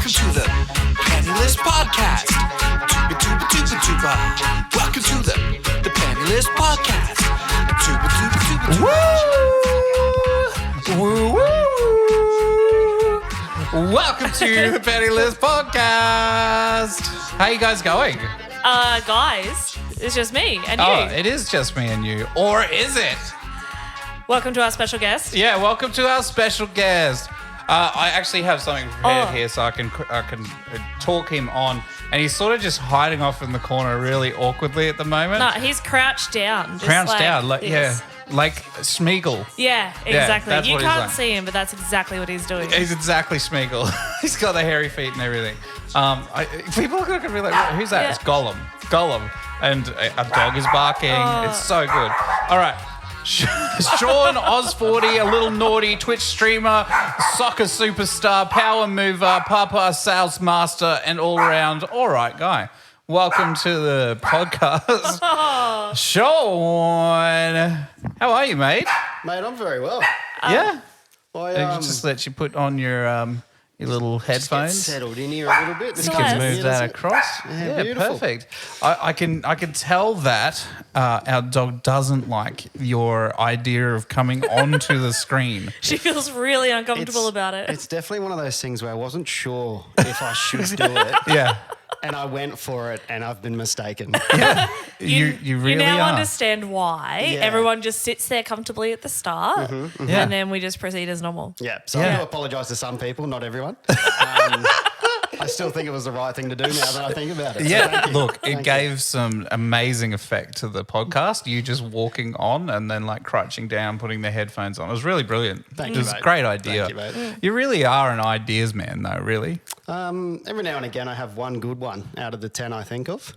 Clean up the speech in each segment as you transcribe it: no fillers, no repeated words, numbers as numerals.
Welcome to the Penny Lys Podcast. Tuba, tuba, tuba, tuba. Welcome to the Penny Lys Podcast. Tuba, tuba, tuba, tuba. Woo! Woo, woo. Welcome to the Penny Lys Podcast. How you guys going? Guys, it's just me and you. Oh, it is just me and you. Or is it? Welcome to our special guest. Yeah, welcome to our special guest. I actually have something prepared here so I can talk him on. And he's sort of just hiding off in the corner really awkwardly at the moment. No, he's crouched down. Just Crouched like down, like, this. yeah, like Smeagol. Yeah, exactly. that's You what he's can't like. see him, but that's exactly what he's doing. He's exactly Smeagol. He's got the hairy feet and everything. People are going to be like, who's that? Yeah. It's Gollum. And a dog is barking. It's so good. All right. Shaun, AusFordy, a little naughty Twitch streamer, soccer superstar, power mover, Papa sales master, and all around all right guy. Welcome to the podcast. Shaun, how are you, mate? Mate, I'm very well. Yeah. I Just let you put on your little just get headphones. settled in here a little bit. Nice. You can move Yeah, that across. Yeah, beautiful. Perfect. I can tell that our dog doesn't like your idea of coming onto the screen. She feels really uncomfortable about it. It's definitely one of those things where I wasn't sure if I should do it, Yeah. and I went for it, and I've been mistaken. You really You now are. understand. understand why Yeah. everyone just sits there comfortably at the start Yeah. and then we just proceed as normal. Yeah, so I Yeah. do apologise to some people, not everyone. I still think it was the right thing to do now that I think about it. So Yeah, thank you. look, Thank it you. gave some amazing effect to the podcast. You just walking on and then like crouching down, putting the headphones on. It was really brilliant. Thank it you, was a mate. great idea. Thank you, mate. You really are an ideas man, though. Really. Every now and again, I have one good one out of the 10 I think of.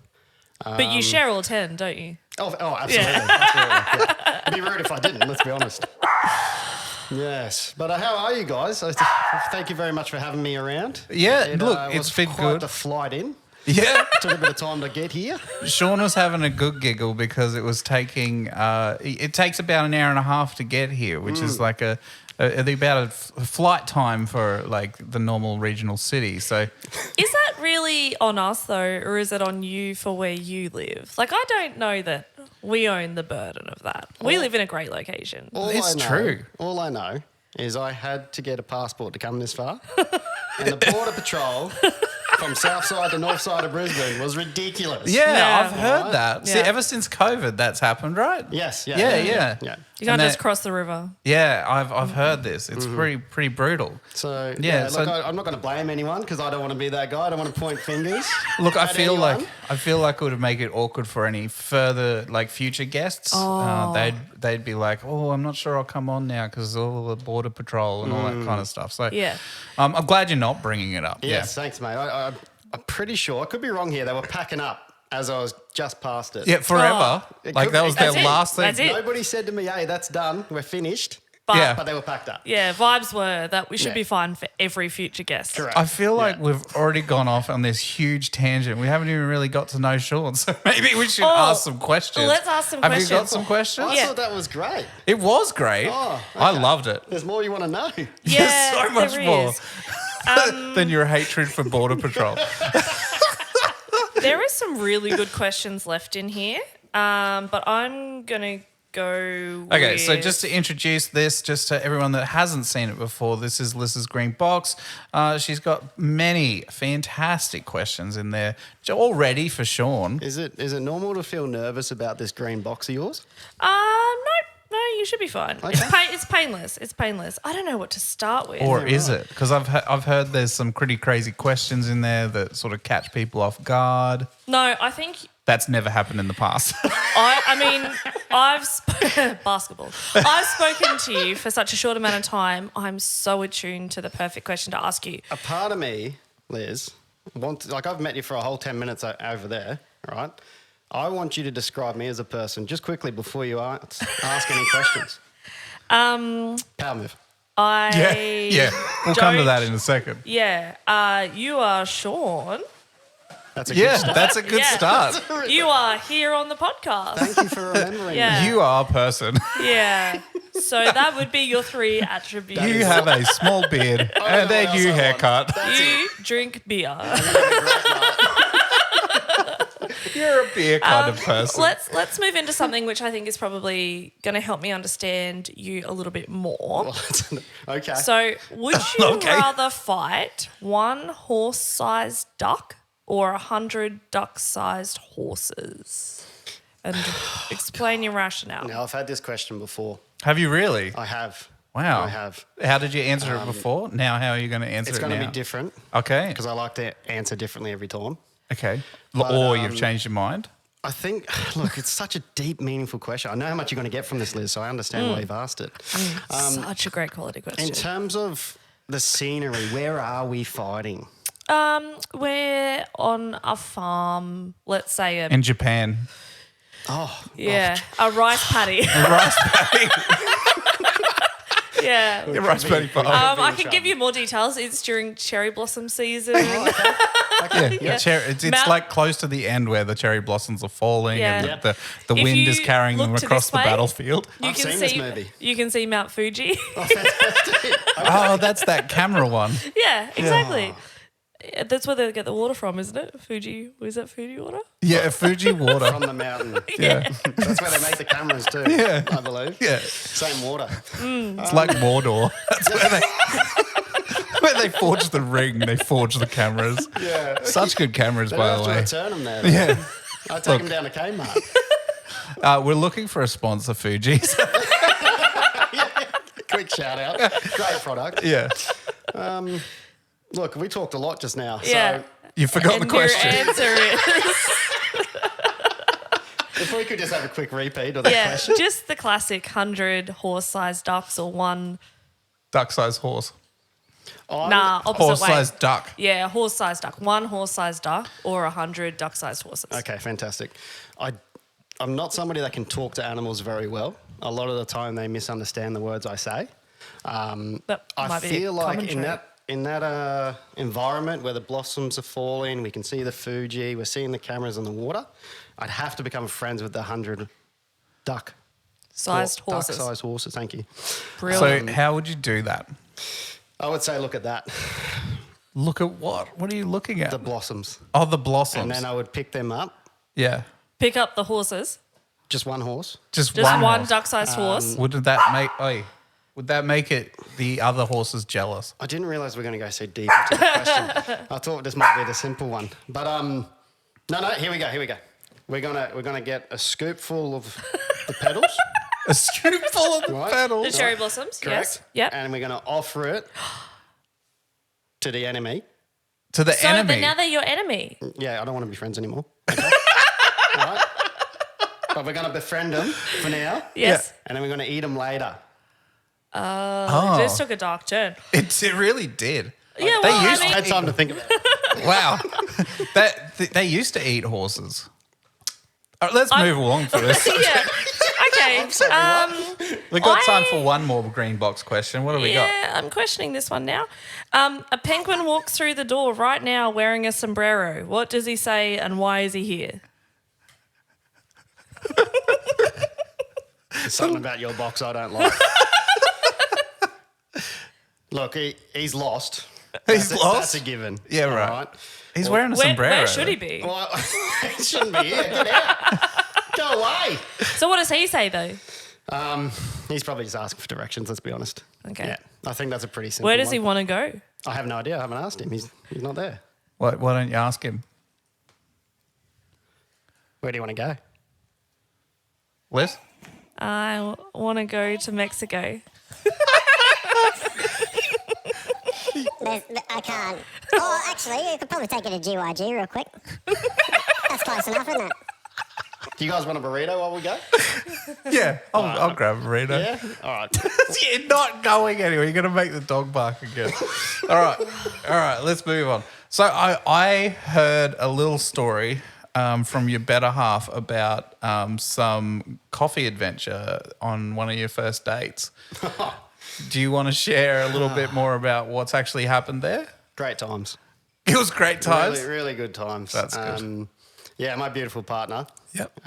But you share all 10, don't you? Oh, absolutely. Yeah. Absolutely. Yeah. It'd be rude if I didn't, let's be honest. Yes. But how are you guys? Thank you very much for having me around. Yeah, look, was it's been quite good. the flight in. Yeah. Took a bit of time to get here. Shaun was having a good giggle because it was taking. It takes about an hour and a half to get here, which is like about a flight time for like the normal regional city. So Is that really on us though, or is it on you for where you live? Like, I don't know that we own the burden of that. We live in a great location. It's true. All I know is I had to get a passport to come this far. And the Border Patrol from south side to north side of Brisbane was ridiculous. yeah, I've Yeah. heard that. See, Yeah. ever since COVID, that's happened, right? Yes. Yeah. Yeah. You can't And just cross the river. Yeah, I've heard this. It's pretty brutal. So Yeah, so- look, I'm not going to blame anyone because I don't want to be that guy. I don't want to point fingers. Look, I at feel anyone. like it would make it awkward for any further like future guests. They'd be like, oh, I'm not sure I'll come on now because all the border patrol and all that kind of stuff. So Yeah. I'm glad you're not bringing it up. Yes, thanks, mate. I'm pretty sure. I could be wrong here. They were packing up as I was just past it. Yeah, forever. It Like could that be. was their That's it. last thing. That's it. Nobody said to me, hey, that's done. We're finished. But Yeah. But they were packed up. yeah, vibes were that we should Yeah. be fine for every future guest. Correct. I feel like Yeah. we've already gone off on this huge tangent. We haven't even really got to know Shaun, so maybe we should Oh, ask some questions. let's ask some Have questions. you got some questions? I Yeah. thought that was great. It was great. Oh, I okay. loved it. There's more you want to know. Yeah, There's so much there more is. than your hatred for Border Patrol. There are some really good questions left in here, but I'm going to go Okay, so with- just to introduce this, just to everyone that hasn't seen it before, this is Lys's green box. She's got many fantastic questions in there already for Shaun. Is it normal to feel nervous about this green box of yours? No, you should be fine. Okay. It's painless. It's painless. I don't know what to start with. Or Yeah, is right. it? Because I've heard there's some pretty crazy questions in there that sort of catch people off guard. No, I think That's never happened in the past. I mean, basketball. I've spoken to you for such a short amount of time. I'm so attuned to the perfect question to ask you. A part of me, Liz, I've met you for a whole 10 minutes over there, right? I want you to describe me as a person just quickly before you ask any questions. Power move. yeah. We'll come to don't- that in a second. Yeah. You are Shaun. That's a good start. That's a good start. You are here on the podcast. Thank you for remembering. Yeah. You are a person. Yeah. So that would be your 3 attributes. You have a small beard and a new haircut. You drink beer. You're a beer kind of person. Let's move into something which I think is probably going to help me understand you a little bit more. Okay. So, would you Okay. rather fight 1 horse-sized duck or 100 duck-sized horses? And explain your rationale. Now, I've had this question before. Have you really? I have. Wow. I have. How did you answer it before? Now, how are you going to answer It's it going to now? be different Okay. because I like to answer differently every time. Okay. But, Or you've changed your mind? I think, look, it's such a deep, meaningful question. I know how much you're going to get from this, Liz, so I understand why you've asked it. Such a great quality question. In terms of the scenery, where are we fighting? We're on a farm, let's say In Japan. a rice paddy. Rice paddy. Yeah. Rice paddy farm. I can give you more details. It's during cherry blossom season. Yeah. It's Mount- like close to the end where the cherry blossoms are falling and Yeah. the If wind you is carrying them look to across this the way- battlefield. I've seen this movie. You can see Mount Fuji. Oh, that's that camera one. Yeah, exactly. Yeah, that's where they get the water from, isn't it? Fuji. Was that Fuji water? Yeah, Fuji water. From the mountain. Yeah. That's where they make the cameras too, Yeah. I believe. Yeah. Same water. It's like Mordor. That's where they forge the ring, they forge the cameras. Yeah. Such good cameras, They by don't the have way. to return them there. Yeah. I take them down to Kmart. We're looking for a sponsor, Fuji's. Quick shout out. Great product. Yeah. Look, we talked a lot just now. Yeah. So You forgot the And question. your answer is if we could just have a quick repeat of that yeah, question. just the classic 100 horse-sized ducks or 1. Duck-sized horse. Opposite Horse-sized way. duck. Yeah, horse-sized duck. 1 horse-sized duck or 100 duck-sized horses. Okay, fantastic. I'm not somebody that can talk to animals very well. A lot of the time they misunderstand the words I say. That I might be a feel like common trait. in that environment where the blossoms are falling, we can see the Fuji, we're seeing the cameras on the water, I'd have to become friends with the 100 Sized horses. Duck-sized horses, thank you. Brilliant. So how would you do that? I would say look at that, Look at what? What are you looking at? the blossoms. Oh, the blossoms. And then I would pick them up, yeah. Pick up the horses. just one horse. Just Just one horse. duck-sized horse. Would that make it the other horses jealous? I didn't realise we were going to go so deep into the question. I thought this might be the simple one. But no, here we go. We're gonna get a scoop full of the petals. A scoop full of Right. petals. The cherry blossoms. Correct. Yes. Yep. And we're going to offer it to the enemy. To the So enemy. then now they're your enemy. Yeah, I don't want to be friends anymore. Okay. All right. But we're going to befriend them for now. Yes. And then we're going to eat them later. Oh. It just took a dark turn. It really did. Yeah, They well, used I I mean, had time to think about it. Wow. They used to eat horses. All right, let's move along for this. yeah. Okay. We've got time for one more green box question. What have we got? Yeah, I'm questioning this one now. A penguin walks through the door right now wearing a sombrero. What does he say and why is he here? There's something about your box I don't like. Look, he's lost. He's That's lost? That's a given. Yeah, All right. He's wearing a Where, sombrero. where should he be? Well, he shouldn't be here. Get out. Go away. So what does he say though? He's probably just asking for directions, let's be honest. Okay. Yeah, I think that's a pretty simple Where does he one. want to go? I have no idea. I haven't asked him. He's not there. Why don't you ask him? Where do you want to go? Liz? I want to go to Mexico. I can't. Oh, actually, you could probably take it to GYG real quick. That's close enough, isn't it? Do you guys want a burrito while we go? Yeah, I'll grab a burrito. Yeah? All right. You're not going anywhere. You're going to make the dog bark again. All right, let's move on. So I heard a little story from your better half about some coffee adventure on one of your first dates. Do you want to share a little bit more about what's actually happened there? Great times. It was great times. Really, really good times. That's good. Yeah, my beautiful partner. Yep.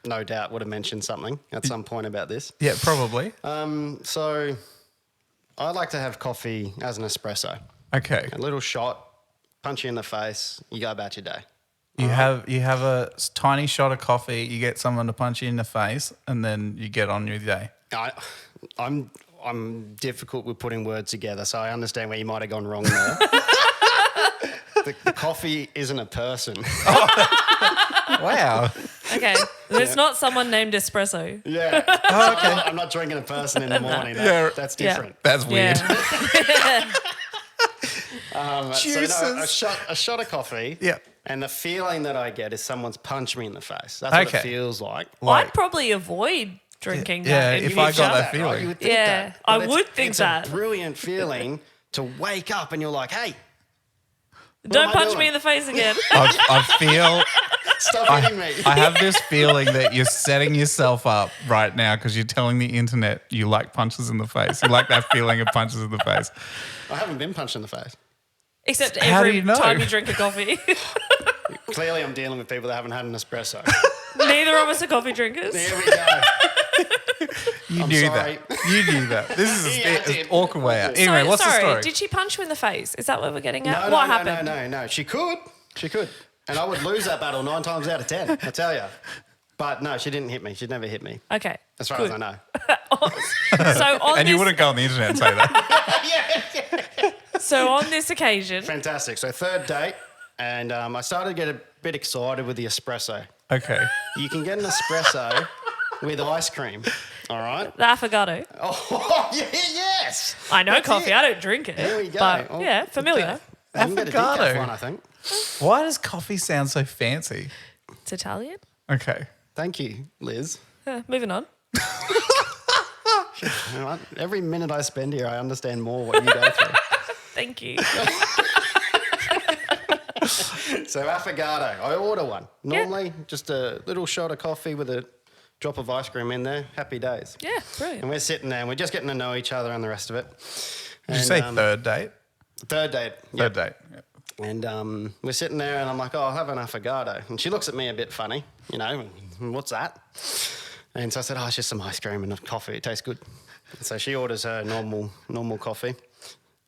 No doubt would have mentioned something at some point about this. Yeah, probably. So I like to have coffee as an espresso. Okay. A little shot, punch you in the face, you go about your day. You have a tiny shot of coffee, you get someone to punch you in the face, and then you get on your day. I'm difficult with putting words together, so I understand where you might have gone wrong there. The coffee isn't a person. Wow. Okay. It's not someone named Espresso. Yeah. Oh, okay. I'm not drinking a person in the morning. That's Yeah. different. That's weird. Yeah. So no, a shot of coffee. Yeah. And the feeling that I get is someone's punched me in the face. That's what Okay. it feels like. I'd probably avoid drinking Yeah, that. if You I would got think that feeling. You would think Yeah, that. I But would think it's that. a brilliant feeling to wake up and you're like, hey, Don't am I punch doing? me in the face again. I feel stop hitting me. I have this feeling that you're setting yourself up right now because you're telling the internet you like punches in the face. You like that feeling of punches in the face. I haven't been punched in the face. Except How do every you know? time you drink a coffee. Clearly, I'm dealing with people that haven't had an espresso. Neither of us are coffee drinkers. There we go. You I'm knew sorry. that. You knew that. This is Yeah, I an did. awkward way out. So, Anyway, what's sorry, the story? did she punch you in the face? Is that what we're getting at? No, what no, happened? No. She could. And I would lose that battle 9 times out of 10, I tell you. But no, she didn't hit me. She'd never hit me. Okay. As far good. as I know. So on And this, you wouldn't go on the internet and say that. So on this occasion, Fantastic. So third date, and I started to get a bit excited with the espresso. Okay. You can get an espresso with ice cream, all right? the affogato. Oh, yeah, yes. I know That's coffee. it. I don't drink it. There we go. But Oh, yeah, familiar. You can get a Affogato. decaf one, I think. Why does coffee sound so fancy? It's Italian. Okay. Thank you, Liz. Moving on. You know what? Every minute I spend here, I understand more what you go through. Thank you. So affogato, I order one. Normally, just a little shot of coffee with a drop of ice cream in there. Happy days. Yeah, And brilliant. we're sitting there and we're just getting to know each other and the rest of it. Did you say third date? Third date. Third date. Yeah. And we're sitting there and I'm like, oh, I'll have an affogato. And she looks at me a bit funny, you know, what's that? And so I said, oh, it's just some ice cream and a coffee. It tastes good. And so she orders her normal coffee.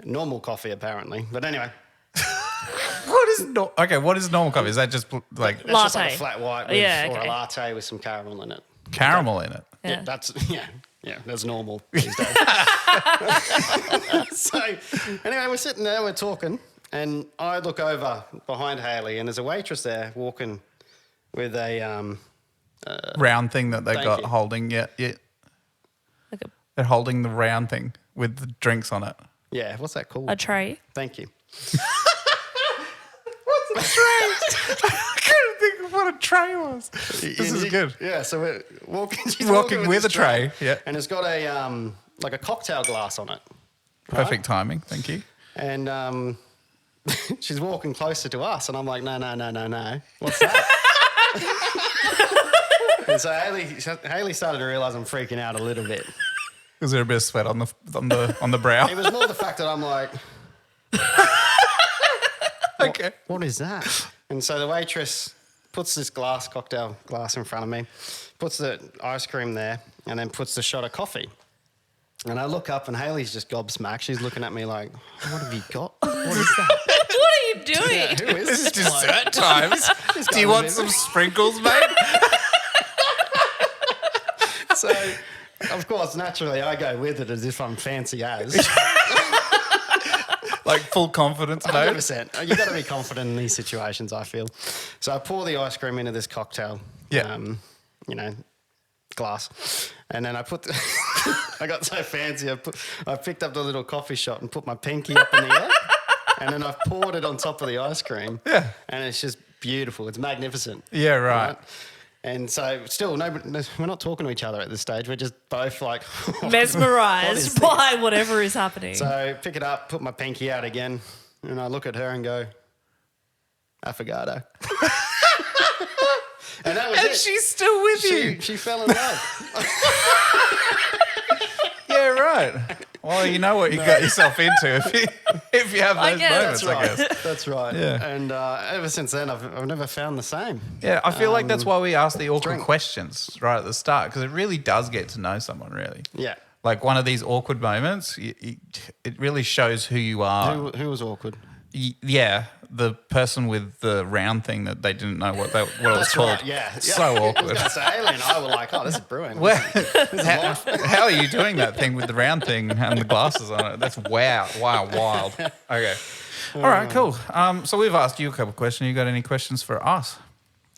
Normal coffee, apparently. But anyway. What is normal coffee? Is that just like It's just like Latte. a flat white with, Yeah, or okay. a latte with some caramel in it. caramel in it? Yeah. That's normal these days. So anyway, we're sitting there, we're talking, and I look over behind Hayley, and there's a waitress there walking with a Round thing that they Thank got you. holding. Yeah. Like a, They're holding the round thing with the drinks on it. what's that called? a tray. Thank you. I couldn't think of what a tray was. This is good. Yeah, so we're walking. She's Walking with this a tray, yeah. and it's got a like a cocktail glass on it. Perfect timing. Thank you. And she's walking closer to us, and I'm like, no. What's that? And so Hayley started to realise I'm freaking out a little bit. Was there a bit of sweat on the brow? It was more the fact that I'm like, Okay. what is that? And so the waitress puts this cocktail glass in front of me, puts the ice cream there, and then puts the shot of coffee. And I look up, and Hayley's just gobsmacked. She's looking at me like, what have you got? What is that? What are you doing? Yeah, who is This is this bloke? dessert times. Do you want some sprinkles, mate? So, of course, naturally, I go with it as if I'm fancy as. Like full confidence mode? 100%. You got to be confident in these situations, I feel. So I pour the ice cream into this cocktail, Yeah. glass. And then I put, I got so fancy, I picked up the little coffee shot and put my pinky up in the air. And then I've poured it on top of the ice cream. Yeah. And it's just beautiful. It's magnificent. Yeah, right. And so still, we're not talking to each other at this stage. We're just both like... what is Mesmerised this? by whatever is happening. So pick it up, put my pinky out again, and I look at her and go, affogato. And that was And it. she's still with you. She fell in love. Yeah, right. Well, you know what you got yourself into if you have those guess. moments, I guess. That's right. Yeah. And ever since then, I've never found the same. Yeah, I feel like that's why we ask the awkward drink. questions right at the start, because it really does get to know someone, really. Yeah. Like one of these awkward moments, it really shows who you are. Who was awkward? Yeah, the person with the round thing that they didn't know what it was called. Right, yeah. So I was awkward. gonna say, Haley and I were like, oh, this is brewing. Well, how are you doing that thing with the round thing and the glasses on it? That's wild. Okay. All right, cool. So we've asked you a couple of questions. You got any questions for us?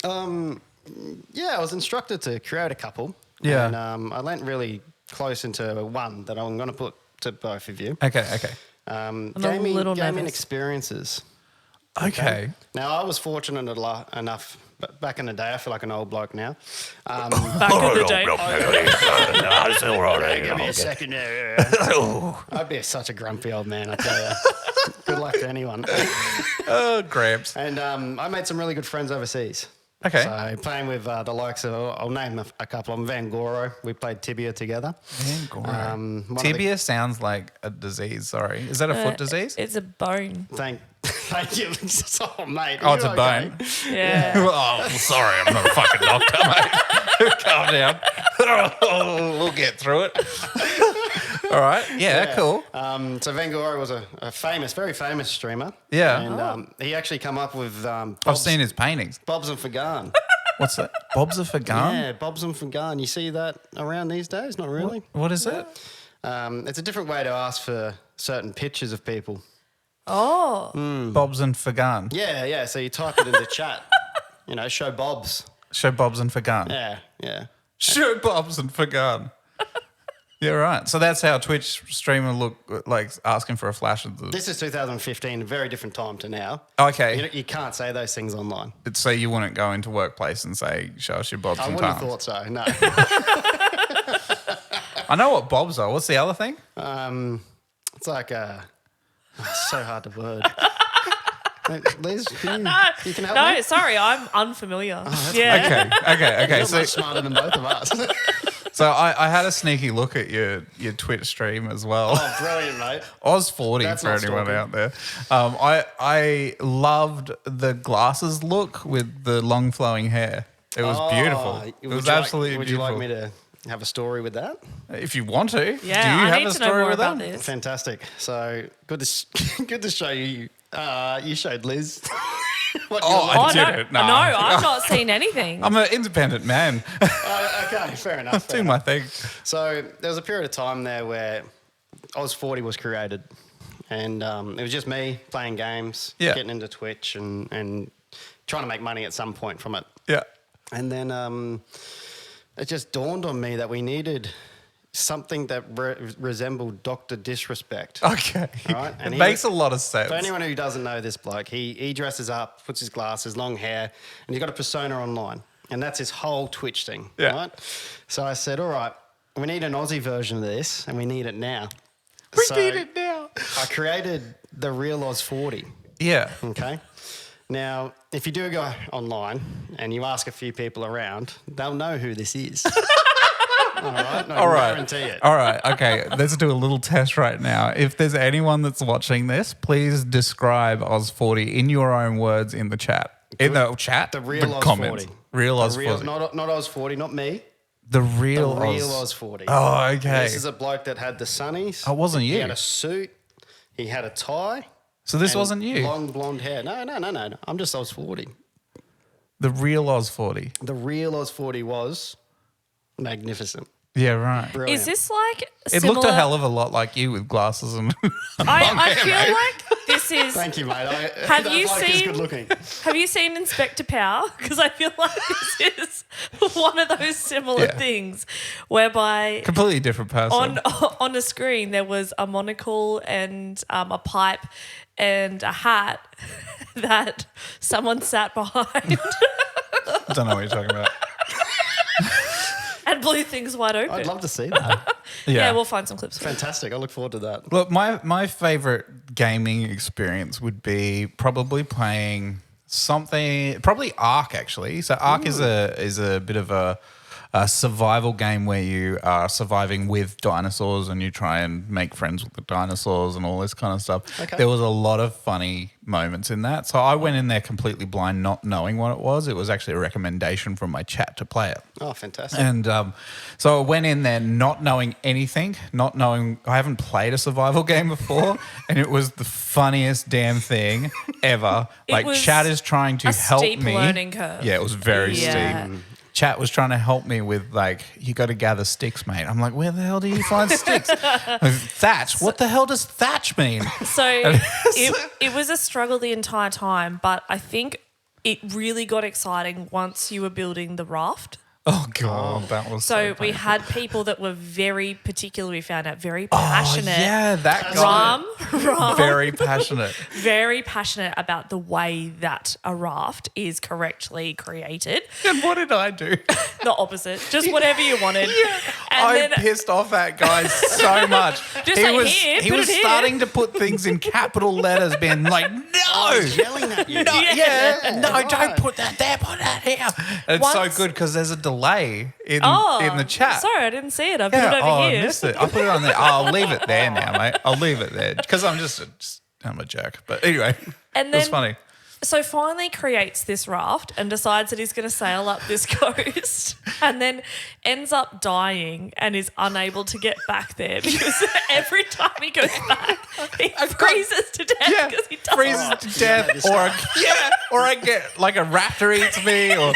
Yeah, I was instructed to create a couple. Yeah. And I went really close into one that I'm going to put to both of you. Okay. I'm a little gaming nervous. experiences. Okay. Now, I was fortunate enough, but back in the day, I feel like an old bloke now. Back in the day. Give me a second there. I'd be such a grumpy old man, I tell you. Good luck to anyone. Oh, Gramps. And I made some really good friends overseas. Okay. So playing with the likes of, I'll name a couple of them, Van Goro. We played Tibia together. Tibia sounds like a disease, sorry. Is that a foot disease? It's a bone. Thank you. Oh, mate. Oh, it's you a okay? bone. Yeah. Oh, sorry, I'm not a fucking doctor, mate. Calm down. We'll get through it. All right. Yeah, cool. So Van Goro was a very famous streamer. Yeah. And he actually come up with I've seen his paintings. Bobs and Fagan. What's that? Bob's a Fagan? Yeah, Bobs and Fagan. You see that around these days? Not really. What is it? It's a different way to ask for certain pictures of people. Oh. Bob's and Fagan. Yeah. So you type it into chat. Show Bobs. Show Bob's and Fagan. Yeah. Show Bob's and Fagan. Yeah, right. So that's how Twitch streamer look like asking for a flash of the. This is 2015, a very different time to now. Okay. You can't say those things online. So you wouldn't go into workplace and say, show us your Bob's I and wouldn't have Tums. thought so, no. I know what Bob's are. What's the other thing? It's like so hard to word. Liz, you can help me? No, sorry, I'm unfamiliar. Yeah. Okay. You're So, much smarter than both of us. so I had a sneaky look at your Twitch stream as well. Oh, brilliant, mate. AusFordy That's for not anyone stalking. out there. I loved the glasses look with the long flowing hair. It was beautiful. It was absolutely Would beautiful. you like me to have a story with that? If you want to. Yeah, Do you I have need a to know story more with about that? this. Fantastic. So good to show you. You showed Liz. What you Oh, like. I no, didn't. no, No. I've not seen anything. I'm an independent man. Okay, fair enough. Do my thing. So there was a period of time there where AusFordy was created, and it was just me playing games, Yeah. getting into Twitch, and trying to make money at some point from it. Yeah. And then it just dawned on me that we needed something that resembled Dr. Disrespect. Okay. Right, and It he makes was- a lot of sense. For anyone who doesn't know this bloke, he dresses up, puts his glasses, long hair, and he's got a persona online. And that's his whole Twitch thing. Yeah. Right? So I said, all right, we need an Aussie version of this, and we need it now. We So need it now. I created the real AusFordy. Yeah. Okay. Now, if you do go online and you ask a few people around, they'll know who this is. All right. No, All I right. guarantee it. All right. Okay. Let's do a little test right now. If there's anyone that's watching this, please describe AusFordy in your own words in the chat. In the chat? The real comments. AusFordy. Real The AusFordy. not AusFordy, not me. The The real real Oz. AusFordy. Oh, okay. This is a bloke that had the sunnies. Oh, it wasn't He you. had a suit. He had a tie. So this and wasn't you. Long blonde hair. No. I'm just AusFordy. The real AusFordy. The real AusFordy was magnificent. Yeah, right. Brilliant. Is this like It similar? looked a hell of a lot like you with glasses and. I feel like this is. Thank you, mate. Have that you bloke is seen- good looking. Have you seen Inspector Power? Because I feel like this is one of those similar Yeah. things, whereby Completely different person. on a screen there was a monocle and a pipe and a hat that someone sat behind I don't know what you're talking about. and blew things wide open. I'd love to see that. yeah, we'll find some clips. For you. Fantastic. I look forward to that. Look, my favorite gaming experience would be probably playing something, probably Ark actually. So Ark is a bit of a survival game where you are surviving with dinosaurs and you try and make friends with the dinosaurs and all this kind of stuff. Okay. There was a lot of funny moments in that. So I went in there completely blind, not knowing what it was. It was actually a recommendation from my chat to play it. Oh, fantastic. And so I went in there not knowing anything, I haven't played a survival game before, and it was the funniest damn thing ever. Like, was chat is trying to a help steep me. learning curve. Yeah, it was very Yeah. steep. Chat was trying to help me with, like, you got to gather sticks, mate. I'm like, where the hell do you find sticks? Thatch. What the hell does thatch mean? So it was a struggle the entire time, but I think it really got exciting once you were building the raft. Oh, God, that was So we painful. had people that were very particular, we found out, very passionate. Oh, yeah, that guy. Ram, Very passionate. very passionate about the way that a raft is correctly created. And what did I do? The opposite, just whatever you wanted. And I then pissed off that guy so much. Just he like, was "Here, he put was it here." starting to put things in capital letters, being like, no, Yelling at you. no, yeah, no, right. don't put that there, put that here. And it's so Once- good because there's a delay in the chat. Sorry, I didn't see it. I put Yeah, it over I here. missed it. I put it on there. Oh, I'll leave it there now, mate. I'll leave it there because I'm a jerk. But anyway, And it was then- funny. So finally creates this raft and decides that he's going to sail up this coast and then ends up dying and is unable to get back there because every time he goes back, he freezes to death Yeah, because he doesn't. freezes to death, or I get like a raptor eats me, or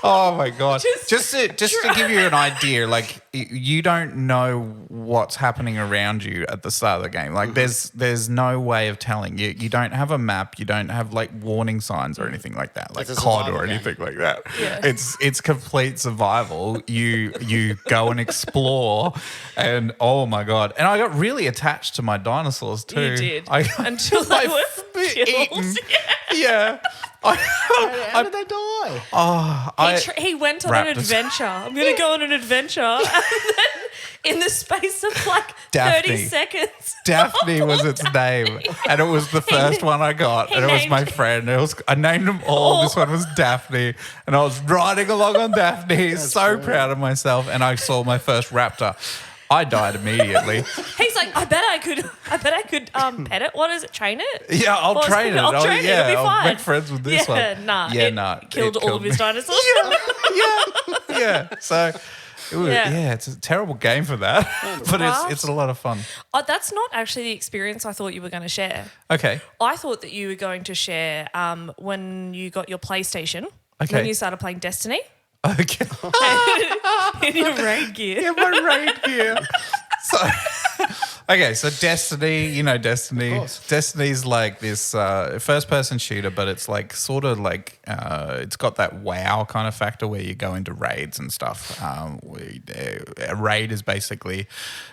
oh my god! Just to give you an idea, like you don't know what's happening around you at the start of the game. Like there's no way of telling you. You don't have a map. You don't have like warning signs or anything like that, like It's a COD survival or game. anything like that. Yeah. It's complete survival. You go and explore, and oh my god! And I got really attached to my dinosaurs too. You did. until Until they were eaten. killed. Yeah. How did they die? He went on Raptors. an adventure. I'm going to go on an adventure. And then in the space of like 30 Daphne. seconds. Daphne was its name, and it was the first one I got, he and it was named- my friend. I named them all. This one was Daphne, and I was riding along on Daphne, so proud of myself. And I saw my first raptor. I died immediately. He's like, I bet I could pet it. What is it? Train it? Yeah, I'll train it. I'll train it. It'll be I'll fine. make friends with this one. Nah. Yeah, it nah. Killed it all of his me. dinosaurs. Yeah. So, it was, Yeah. it's a terrible game for that, but it's a lot of fun. Oh, that's not actually the experience I thought you were going to share. Okay. I thought that you were going to share when you got your PlayStation. Okay. When you started playing Destiny Okay. in your raid gear. Yeah, my raid gear. So, okay, so Destiny, you know Destiny. Destiny's like this first-person shooter, but it's like sort of like it's got that WoW kind of factor where you go into raids and stuff. A raid is basically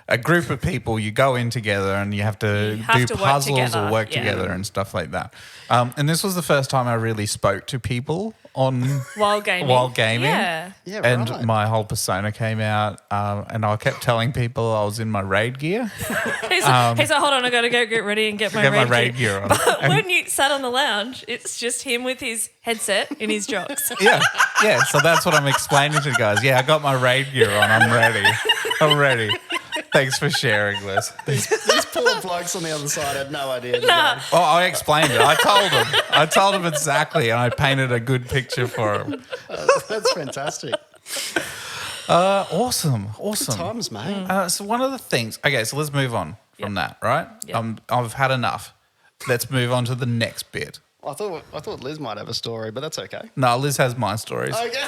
a group of people you go in together and you have to You have do to work puzzles together, or work yeah. together and stuff like that. And this was the first time I really spoke to people on While gaming. Yeah. Yeah, and right. my whole persona came out, and I kept telling people I was in my raid gear. He's like, hold on, I got to go get ready and get my raid gear on. But when you sat on the lounge, it's just him with his headset in his jocks. Yeah. So that's what I'm explaining to you guys. Yeah, I got my raid gear on. I'm ready. Thanks for sharing, Liz. These poor blokes on the other side had no idea. Nah. Oh, I explained it. I told them exactly, and I painted a good picture for them. That's fantastic. Awesome. Times, mate. So one of the things. Okay, so let's move on from that. Right? Yep. I've had enough. Let's move on to the next bit. I thought Liz might have a story, but that's okay. No, Liz has my stories. Okay.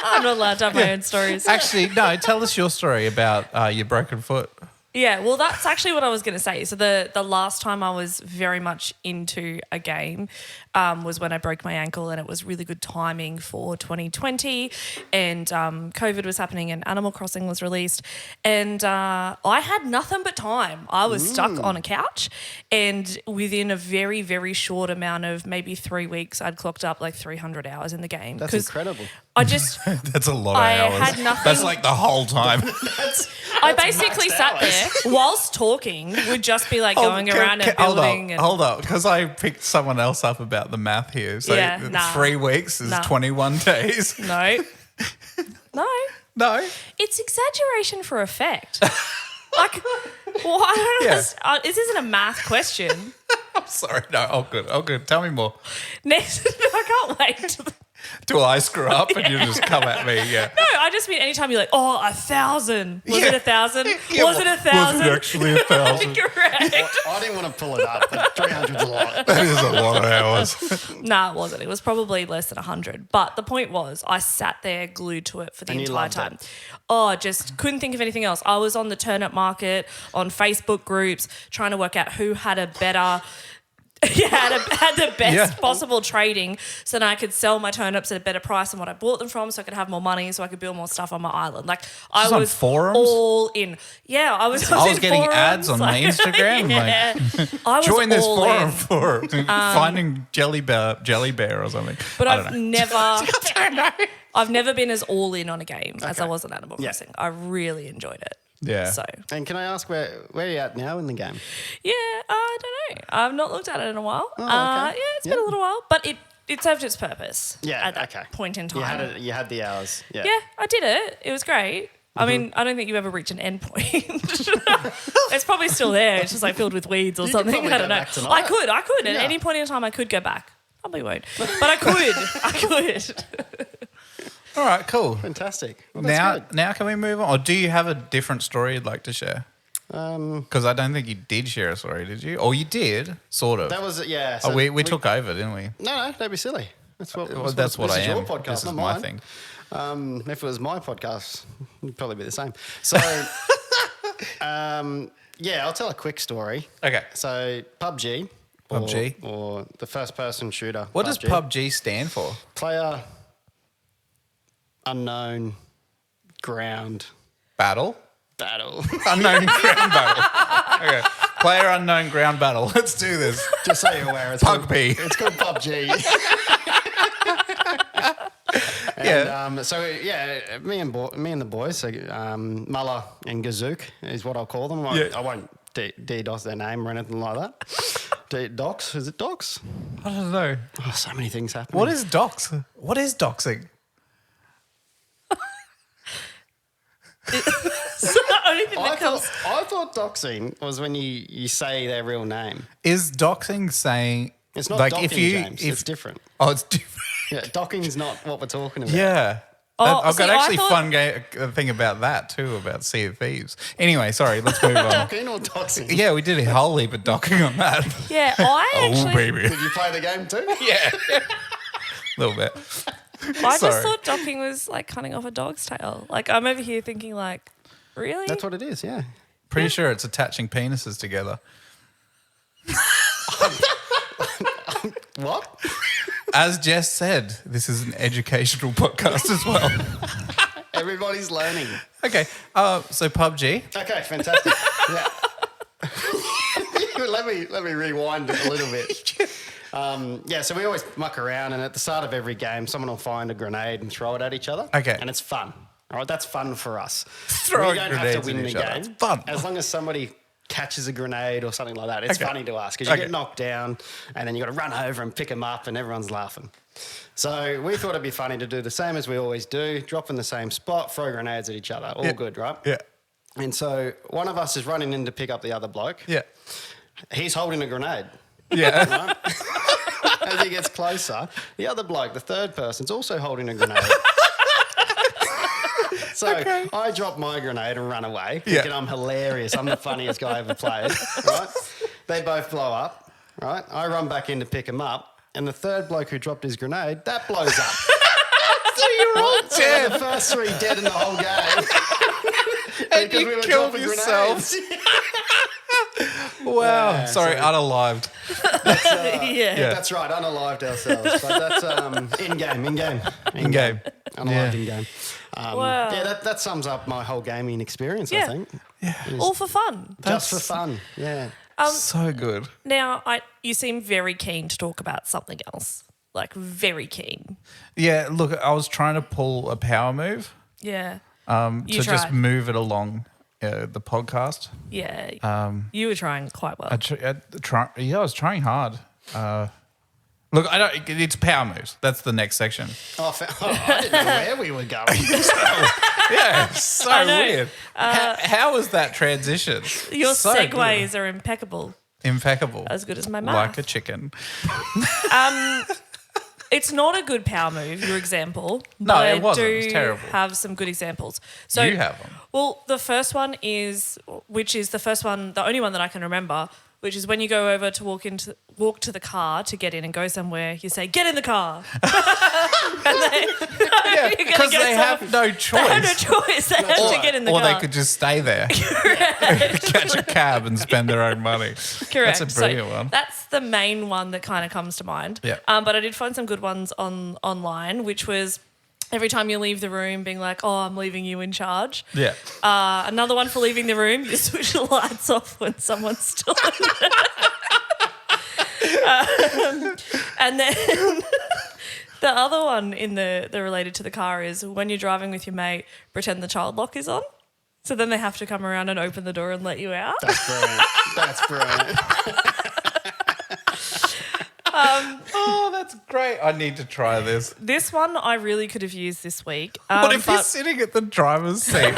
I'm not allowed to have my own stories. Actually, no. Tell us your story about your broken foot. Yeah, well, that's actually what I was going to say. So the last time I was very much into a game was when I broke my ankle, and it was really good timing for 2020, and COVID was happening and Animal Crossing was released, and I had nothing but time. I was stuck on a couch, and within a very, very short amount of maybe 3 weeks, I'd clocked up like 300 hours in the game. That's 'Cause incredible. I just... That's a lot of I hours. had nothing- That's like the whole time. I basically maxed sat hours. there whilst talking, would just be like going around and building. Hold up, because I picked someone else up about the math here. So Yeah, nah. 3 weeks is Nah. 21 days. No. No. No. It's exaggeration for effect. Like, well, I don't understand. This isn't a math question. I'm sorry. No. Oh, good. Oh, good. Tell me more. Next, I can't wait. Do I screw up and you just come at me? Yeah. No, I just mean anytime you're like, 1,000. Was it 1,000? Yeah, Was it 1,000? Was it actually 1,000? Correct. I didn't want to pull it up, but 300's a lot. That is a lot of hours. Nah, it wasn't. It was probably less than 100. But the point was, I sat there glued to it for the And you entire loved time. it. Oh, just couldn't think of anything else. I was on the turnip market, on Facebook groups, trying to work out who had a better... had the best possible trading so that I could sell my turnips at a better price than what I bought them from, so I could have more money, so I could build more stuff on my island. Like, I Just on was forums? all in. Yeah, I was I was in getting forums, ads on my Instagram. Yeah. I was Join this all forum in. for finding jelly bear or something. But I don't know. I've never been as all in on a game as I Okay. was on Animal Yeah. Crossing. I really enjoyed it. Yeah. So And can I ask where are you at now in the game? yeah, I don't know. I've not looked at it in a while. okay. Yeah, it's been Yeah. a little while, but it served its purpose. Yeah, at that okay. point in time. You had the hours. Yeah. Yeah, I did it. It was great. I Mm-hmm. mean, I don't think you've ever reached an end point. It's probably still there. It's just like filled with weeds or You could something. probably I don't go know. back tonight. I could. At Yeah. any point in time, I could go back. Probably won't. But I could. I could. All right, cool. Fantastic. Well, that's good. Now can we move on? Or do you have a different story you'd like to share? Because I don't think you did share a story, did you? Or you did, sort of. That was yeah. Oh, So we took over, didn't we? No, don't be silly. That's what. Well, that's what this I is am. Your podcast, This is not my mine. thing. If it was my podcast, it'd probably be the same. So, yeah, I'll tell a quick story. Okay. So, PUBG. PUBG. Or the first-person shooter. What does PUBG stand for? Player Unknown Ground Battle? Battle. Unknown ground battle. Okay. Player unknown ground battle. Let's do this. Just so you're aware, it's PUBG. It's called PUBG. Yeah. And, so yeah, me and the boys, so Muller and Gazook is what I'll call them. Yeah. I won't DDoS their name or anything like that. Docs? Is it docs? I don't know. Oh, so many things happen. What is dox? What is doxing? So the only thing that comes. I thought doxing was when you say their real name. Is doxing saying It's not like docking, if you James. if It's different. oh it's different. Yeah, docking's not what we're talking about. Yeah. Oh, I've see, got I actually thought- fun thing about that too, about Sea of Thieves. Anyway, sorry, let's move on. Docking or doxing? Yeah, we did a whole heap of docking on that. Yeah, I Oh, actually. baby. Did you play the game too? Yeah. A little bit. I just Sorry. thought docking was like cutting off a dog's tail. Like, I'm over here thinking, like, really? That's what it is, yeah. Pretty sure it's attaching penises together. What? As Jess said, this is an educational podcast as well. Everybody's learning. Okay, so PUBG. Okay, fantastic. Yeah. let me rewind it a little bit. Yeah, so we always muck around, and at the start of every game, someone will find a grenade and throw it at each other. Okay. And it's fun. All right, that's fun for us. Throwing we don't have grenades to at win the each other. game. It's fun. As long as somebody catches a grenade or something like that, it's Okay. funny to us because you Okay. get knocked down, and then you got to run over and pick them up, and everyone's laughing. So we thought it'd be funny to do the same as we always do: drop in the same spot, throw grenades at each other. All Yeah. good, right? Yeah. And so one of us is running in to pick up the other bloke. Yeah. He's holding a grenade. Yeah. Right? As he gets closer, the other bloke, the third person's also holding a grenade. So I drop my grenade and run away, thinking I'm hilarious. I'm the funniest guy ever played. Right? They both blow up. Right? I run back in to pick him up, and the third bloke who dropped his grenade, that blows up. So you're all So dead. the first three dead in the whole game. And Because you we were killed dropping yourself. grenades. Wow. Yeah, Sorry, so- unalived. yeah. That's right, unalived ourselves. But that's in-game. In-game. Unalived Yeah. in-game. Wow. Yeah, that sums up my whole gaming experience, I Yeah. think. All for fun. Just for fun, yeah. So good. Now, you seem very keen to talk about something else. Like, very keen. Yeah, look, I was trying to pull a power move Yeah. to You just tried. move it along the podcast. Yeah. You were trying quite well. I was trying hard. Look, it's power moves. That's the next section. I didn't know where we were going. Yeah, it's so weird. How was that transition? Your So segues good. are impeccable. Impeccable. As good as my math. Like a chicken. It's not a good power move, your example. No, but it wasn't. I It was do terrible. have some good examples. So You have them. Well, the first one is, which is the first one, the only one that I can remember, which is when you go over to walk to the car to get in and go somewhere, you say, "Get in the car." Because they have no choice. They have no choice. They have to get in the or car. they could just stay there, catch a cab and spend their own money. Correct. That's a brilliant one. That's the main one that kind of comes to mind. Yeah. But I did find some good ones online, which was every time you leave the room being like, "Oh, I'm leaving you in charge." Yeah. Another one for leaving the room, you switch the lights off when someone's still in there. And then the other one in the related to the car is when you're driving with your mate, pretend the child lock is on. So then they have to come around and open the door and let you out. That's brilliant. That's brilliant. Oh, that's great. I need to try this. This one I really could have used this week. What if you're but- sitting at the driver's seat?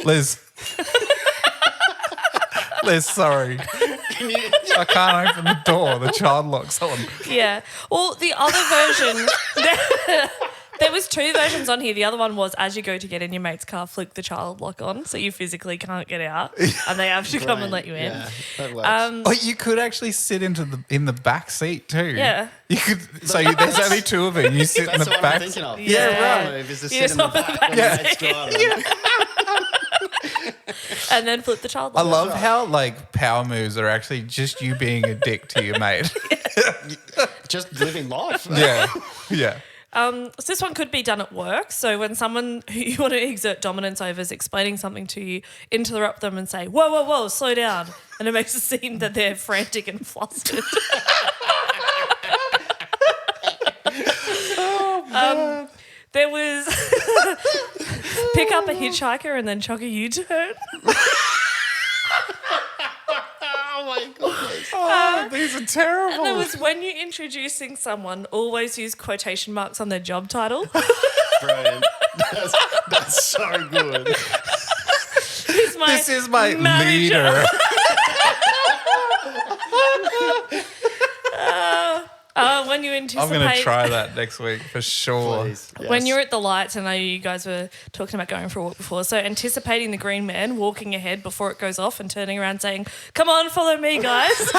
Liz. Liz, sorry. I can't open the door. The child lock's on. Yeah. Well, the other version, there was two versions on here. The other one was as you go to get in your mate's car, flick the child lock on so you physically can't get out and they have to come and let you in. Yeah, that works. Oh, you could actually sit in the back seat too. Yeah. You could. So there's only two of you. You sit in That's the what back. I'm thinking of. Yeah. Move is to You sit in the just back when your mate's driving. And then flip the child I lock. love how like power moves are actually just you being a dick to your mate. Just living life. Yeah. Yeah. So this one could be done at work. So when someone who you want to exert dominance over is explaining something to you, interrupt them and say, "Whoa, whoa, whoa, slow down." And it makes it seem that they're frantic and flustered. There was pick up a hitchhiker and then chuck a U-turn. Oh my goodness. Oh, these are terrible. And there was when you're introducing someone, always use quotation marks on their job title. Brilliant. That's so good. This is my manager. leader. When you anticipate, I'm going to try that next week for sure. Please. Yes. when you're at the lights, I know you guys were talking about going for a walk before, so anticipating the green man walking ahead before it goes off and turning around saying, "Come on, follow me, guys."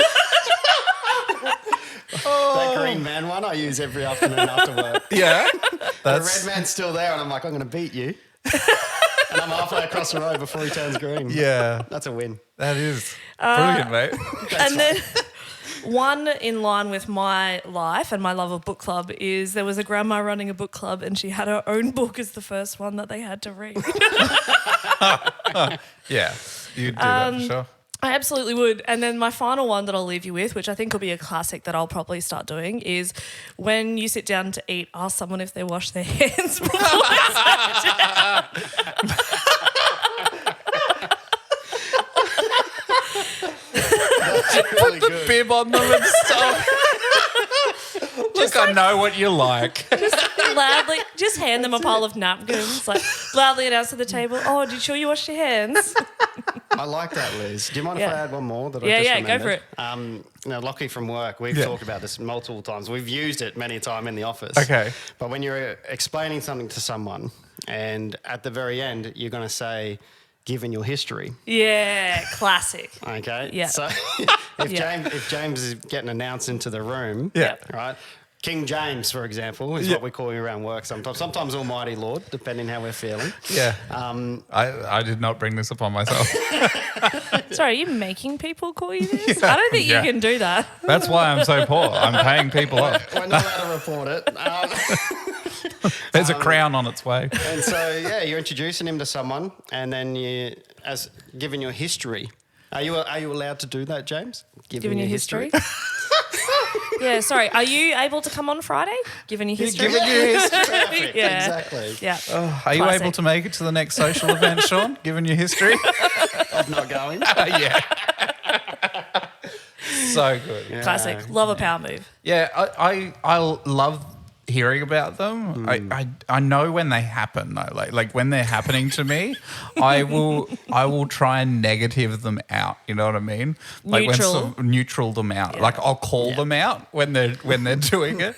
That green man one I use every afternoon after work. Yeah. The That's red man's still there and I'm like, I'm going to beat you. And I'm halfway across the road before he turns green. yeah. That's a win. That is brilliant, mate. And then one in line with my life and my love of book club is there was a grandma running a book club and she had her own book as the first one that they had to read. Yeah. You'd do that for sure. I absolutely would. And then my final one that I'll leave you with, which I think will be a classic that I'll probably start doing, is when you sit down to eat, ask someone if they wash their hands before they sit down. Really good. Bib on them and stuff. Look, I know what you like. Loudly, just hand them a pile of napkins, like loudly announce to the table, "Oh, did you sure you washed your hands?" I like that, Liz. Do you mind if I Yeah. add one more that I Yeah, just yeah, go for remembered? Now, Lockie from work, we've Yeah. talked about this multiple times. We've used it many a time in the office. Okay. But when you're explaining something to someone and at the very end you're going to say, given your history, Yeah, classic. okay? Yeah. So Yeah. if James is getting announced into the room, Yeah. right? King James, for example, is Yeah. what we call him around work sometimes. Sometimes Almighty Lord, depending how we're feeling. Yeah. I did not bring this upon myself. Sorry, are you making people call you this? Yeah. I don't think Yeah. you can do that. That's why I'm so poor. I'm paying people off. We're not allowed to report it. There's a crown on its way. And so, yeah, you're introducing him to someone, and then you, as given your history, are you allowed to do that, James? Given your history. Yeah, sorry. Are you able to come on Friday? Given your history. Given your history. Perfect. Yeah. Exactly. Yeah. Are you Classic. able to make it to the next social event, Sean, given your history? Of not going. Yeah. So good. Classic. Love a power move. Yeah, I love hearing about them. I know when they happen though. Like when they're happening to me, I will try and negative them out. You know what I mean? Like neutral them out. Yeah. Like I'll call them out when they're doing it.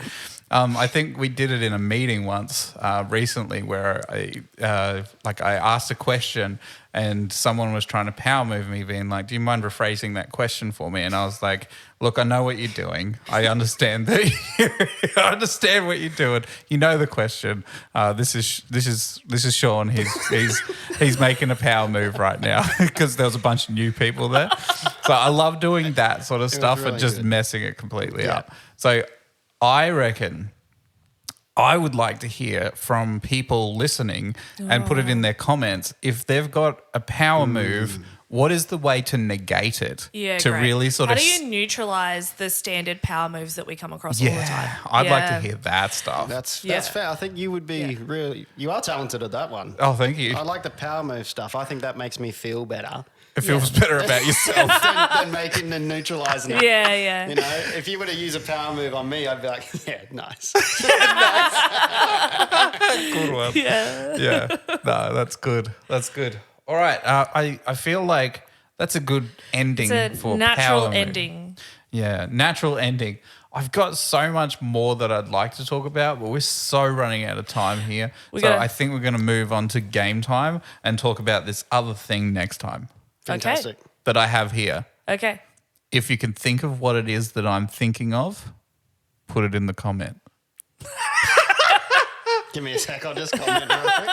I think we did it in a meeting once recently where I asked a question and someone was trying to power move me, being like, "Do you mind rephrasing that question for me?" And I was like, "Look, I know what you're doing. I understand that. I understand what you're doing. You know the question. This is Shaun. He's making a power move right now because there was a bunch of new people there. So I love doing that sort of stuff really and just good. messing it completely up. So I reckon I would like to hear from people listening and put it in their comments. If they've got a power move, what is the way to negate it? Yeah, to great. really sort How of... do you neutralise the standard power moves that we come across all the time? I'd like to hear that stuff. That's Yeah. fair. I think you would be really... You are talented at that one. Oh, thank you. I like the power move stuff. I think that makes me feel better It feels better about yourself. than making and neutralising it. Yeah, yeah. You know, if you were to use a power move on me, I'd be like, yeah, nice. Good one. Yeah. Yeah. No, that's good. That's good. All right. I feel like that's a good ending It's a for natural power move. ending. Yeah, natural ending. I've got so much more that I'd like to talk about, but we're so running out of time here. I think we're going to move on to game time and talk about this other thing next time Fantastic. that I have here. Okay. If you can think of what it is that I'm thinking of, put it in the comment. Give me a sec. I'll just comment real quick.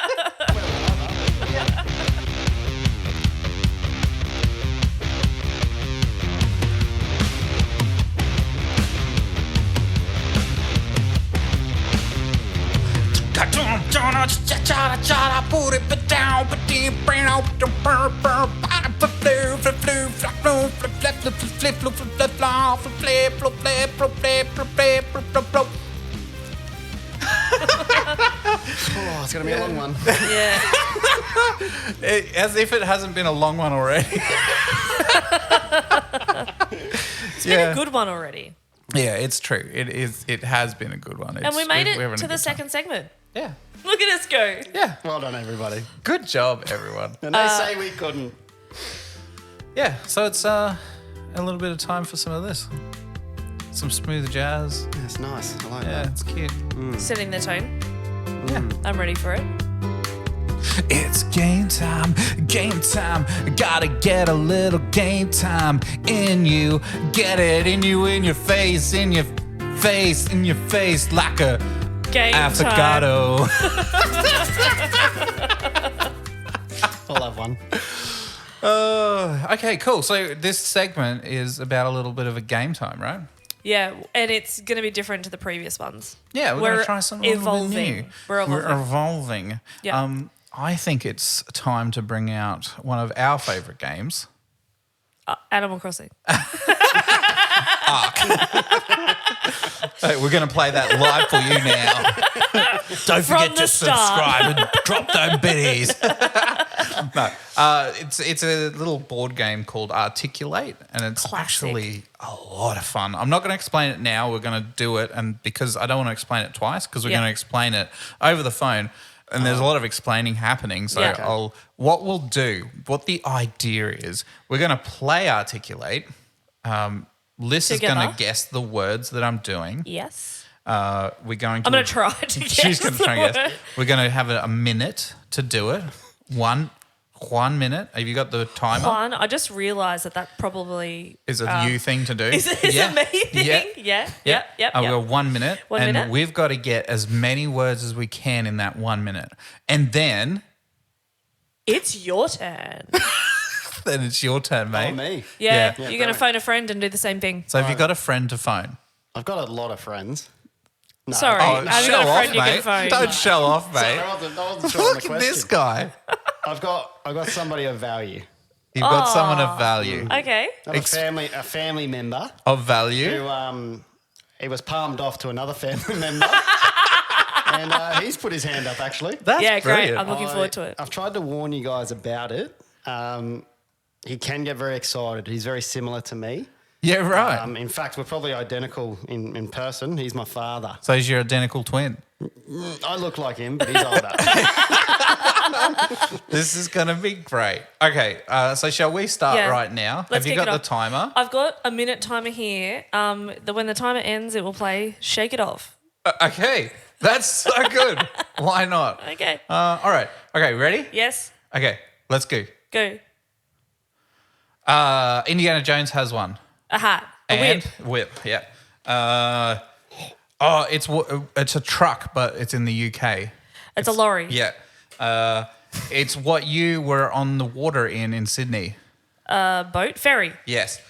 Oh, it's going to be a long one. Yeah. As if it hasn't been a long one already. It's been a good one already. Yeah, it's true. It is. It has been a good one. And we made we're it having to a the good time. second segment. Yeah. Look at us go. Yeah. Well done, everybody. Good job, everyone. And they say we couldn't. Yeah. So it's a little bit of time for some of this. Some smooth jazz. That's nice. I like Yeah, that. it's cute. Setting the tone. Yeah. I'm ready for it. It's game time, gotta get a little game time in you. Get it in you, in your face, in your face, in your face, like a Game time. affogato. I'll have one. Okay, cool. So this segment is about a little bit of a game time, right? Yeah, and it's going to be different to the previous ones. Yeah, we're going to try something a little bit new. We're evolving. evolving. Yeah. I think it's time to bring out one of our favourite games. Animal Crossing. Hey, we're going to play that live for you now. Don't From forget the to start. subscribe and drop them biddies. No, it's a little board game called Articulate, and it's Classic. actually a lot of fun. I'm not going to explain it now. We're going to do it, and because I don't want to explain it twice, because we're Yeah. going to explain it over the phone, and there's a lot of explaining happening. So Yeah. what we'll do, what the idea is, we're going to play Articulate. Liz is Together. going to guess the words that I'm doing. Yes. We're going to. I'm going to try to guess. She's going to try and the guess. word. We're going to have a minute to do it. One minute. Have you got the timer? Juan, I just realised that probably Is it a you thing to do? is it a me thing? Yeah. Yep. I've got 1 minute. 1 and minute. we've got to get as many words as we can in that 1 minute. And then It's your turn. it's your turn, mate. Oh, me. Yeah. Yeah. You're going to phone a friend and do the same thing. So have you got a friend to phone? I've got a lot of friends. No. Sorry. Have you got a friend you can phone? Don't show off, Sorry, mate. I wasn't sure on the Look at question. this guy. I've got somebody of value. You've got someone of value. Okay. I have a family member Of value? who he was palmed off to another family member. And he's put his hand up, actually. That's Yeah, great. brilliant. I'm looking forward to it. I've tried to warn you guys about it. He can get very excited. He's very similar to me. Yeah, right. In fact, we're probably identical in person. He's my father. So he's your identical twin. I look like him, but he's older. This is going to be great. Okay, so shall we start right now? Let's Have you kick got it the off. timer? I've got a minute timer here. When the timer ends, it will play Shake It Off. Okay, that's so good. Why not? Okay. All right. Okay, ready? Yes. Okay, let's go. Go. Indiana Jones has one. A hat. A And whip. yeah. It's a truck, but it's in the UK. It's a lorry. Yeah. It's what you were on the water in Sydney. A boat. Ferry. Yes.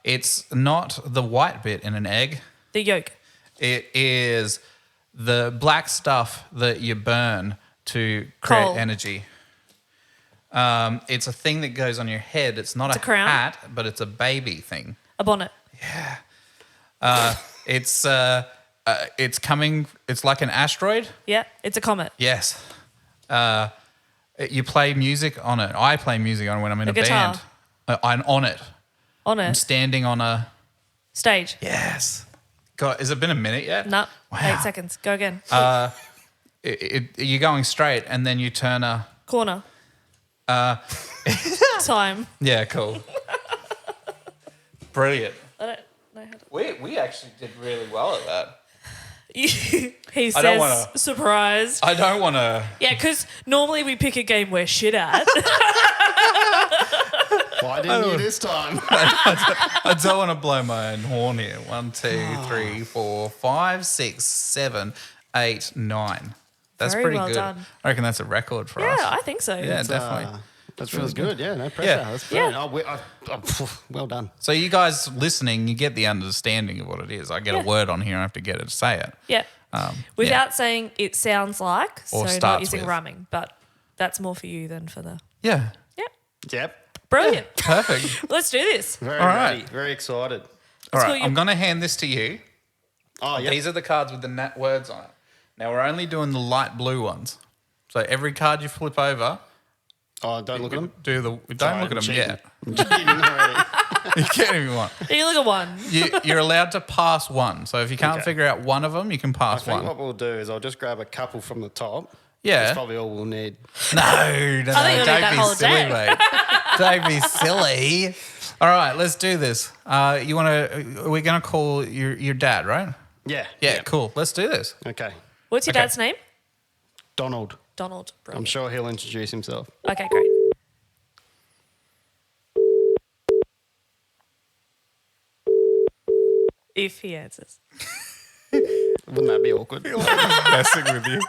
It's not the white bit in an egg. The yolk. It is the black stuff that you burn to create Coal. energy. It's a thing that goes on your head. It's not It's a crown? hat, but it's a baby thing. A bonnet. It's coming. It's like an asteroid. Yeah. It's a comet. Yes. You play music on it. I play music on it when I'm in a guitar. band. I'm on it. On I'm it. standing on a. Stage. Yes. God, has it been a minute yet? No. Wow. 8 seconds. Go again. You're going straight, and then you turn a. Corner. Time. Yeah, cool. Brilliant. I don't know how to. We actually did really well at that. He don't says, wanna- surprised. I don't want to. Yeah, because normally we pick a game we're shit at. Why didn't you this time? I don't want to blow my own horn here. 1, 2, 3, 4, 5, 6, 7, 8, 9. That's Very pretty well good. done. I reckon that's a record for us. Yeah, I think so. Yeah, definitely. That feels good. Yeah, no pressure. Yeah. That's brilliant. Well done. So you guys listening, you get the understanding of what it is. I get a word on here, I have to get it to say it. Yeah. Yeah. Without saying it sounds like, Or so not starts using with. rhyming, but that's more for you than for the. Yeah. Yeah. Yep. Brilliant. Perfect. Let's do this. Very All ready. right. Very excited. All call right, you- I'm going to hand this to you. Oh, yeah. These are the cards with the words on it. Now, we're only doing the light blue ones. So every card you flip over, Oh, don't look at them. don't look at them yet. Cheating already. You can't even one. You look at one. You're allowed to pass one. So if you can't Okay. figure out one of them, you can I pass think one. what we'll do is I'll just grab a couple from the top. Yeah. That's probably all we'll need. No, I think you'll need don't that be whole silly, day. mate. Don't be silly. All right, let's do this. We're going to call your dad, right? Yeah. Yeah, cool. Let's do this. Okay. What's your Okay. dad's name? Donald. Donald. I'm Brilliant. sure he'll introduce himself. Okay, great. If he answers. Wouldn't that be awkward? Messing with you.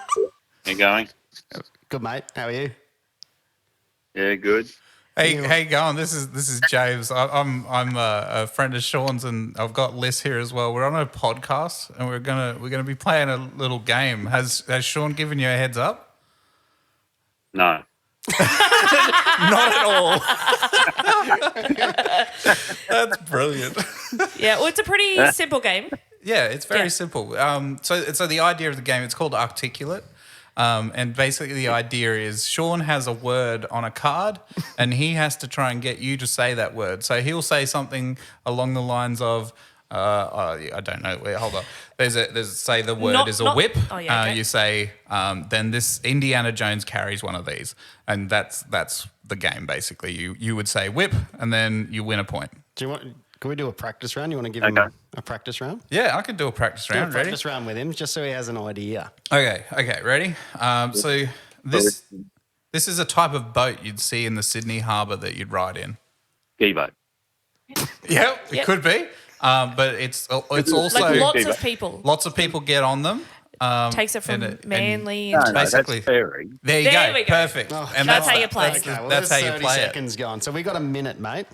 How you going? Good, mate. How are you? Yeah, good. Hey, going. This is James. I'm a friend of Sean's, and I've got Liz here as well. We're on a podcast, and we're gonna be playing a little game. Has Sean given you a heads up? No. Not at all. That's brilliant. Yeah, well, it's a pretty simple game. Yeah, it's very Yeah. simple. So the idea of the game, it's called Articulate. And basically the idea is Sean has a word on a card and he has to try and get you to say that word. So he'll say something along the lines of, I don't know. Wait, hold on. There's say the word is a whip. Oh, yeah, okay. You say, then this Indiana Jones carries one of these. And that's the game, basically. You would say whip and then you win a point. Do you want? Can we do a practice round? You want to give Okay. him a practice round? Yeah, I could do a practice Do a round. Ready? practice round with him just so he has an idea. Okay, ready? So this is a type of boat you'd see in the Sydney harbour that you'd ride in. Ski boat. Yeah, it Yep. could be, but it's also Like lots Fever. of people. lots of people get on them. Takes it from and Manly No, into no, Basically- that's ferry. There you There go. we go. Perfect. Oh, And that's how you play. Okay, well, that's how there's you 30 play it. seconds gone. So we got a minute, mate.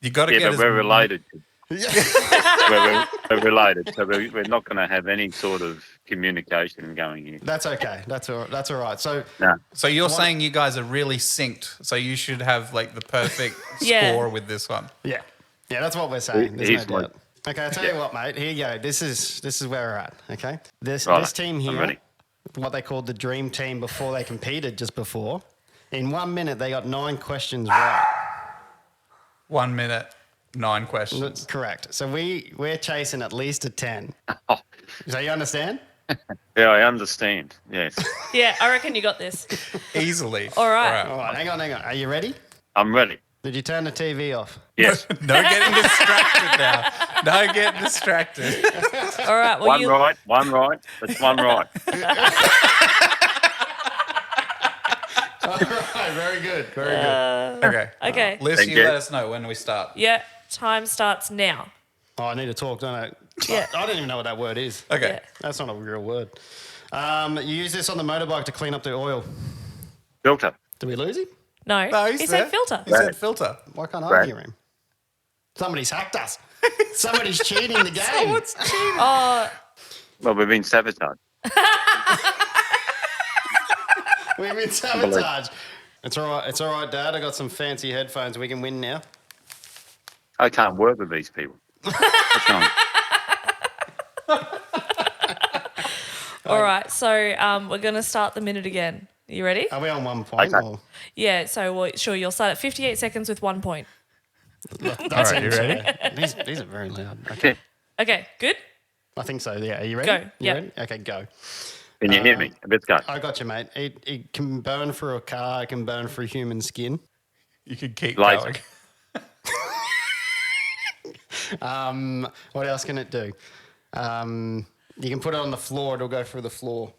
You got to Yeah, get but as we're related. we're related, so we're not going to have any sort of communication going here. That's okay. That's all right. So No. So you're saying you guys are really synced. So you should have like the perfect Yeah. score with this one. yeah, that's what we're saying. There's He's no one. doubt. Okay, I'll tell you what, mate. Here you go. This is where we're at. Okay, this Right, team I'm here, ready. what they called the dream team before they competed just before. In 1 minute, they got 9 questions right. 1 minute. 9 questions. Correct. So we're chasing at least a 10. Oh, So you understand? yeah, I understand. Yes. Yeah, I reckon you got this. Easily. All right. All right, hang on. Are you ready? I'm ready. Did you turn the TV off? Yes. No getting distracted now. No getting distracted. All right. Well, One right. That's one right. All right, very good. Very good. Okay. Okay. Liz, Thank you you. let us know when we start. Yeah, time starts now. Oh, I need to talk, don't I? Yeah. I don't even know what that word is. Okay. Yeah. That's not a real word. You use this on the motorbike to clean up the oil. Filter. Did we lose him? No, No, he he's said there. filter. He said filter. Why can't I Right. hear him? Somebody's hacked us. Somebody's cheating the game. Someone's cheating. Oh, Well, we've been sabotaged. We've been sabotaged. It's all right. It's all right, Dad. I got some fancy headphones. We can win now. I can't work with these people. What's wrong? all right. So we're going to start the minute again. You ready? Are we on 1 point? Okay. Or? Yeah. So sure, you'll start at 58 seconds with 1 point. That's All right, you ready? These are very loud. Okay. Okay. Good. I think so. Yeah. Are you ready? Go. You Yep. ready? Okay, go. Can you hear me? Let's go. I got you, mate. It can burn through a car. It can burn through human skin. You can keep Laser. going. What else can it do? You can put it on the floor. It'll go through the floor.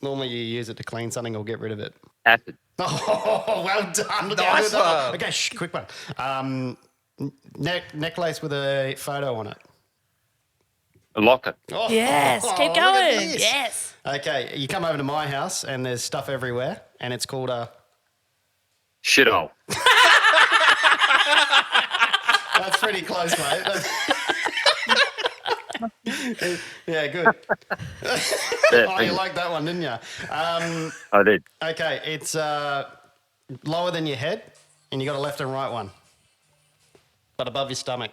Normally, you use it to clean something or get rid of it. Acid. Oh, well done. Nice one. Okay, quick one. Necklace with a photo on it. A locker. Oh, Yes. Keep look at going. this. Yes. Okay, you come over to my house and there's stuff everywhere, and it's called a. Shithole. That's pretty close, mate. Yeah, good. Yeah, Oh, you liked that one, didn't you? I did. Okay, it's lower than your head, and you got a left and right one, but above your stomach.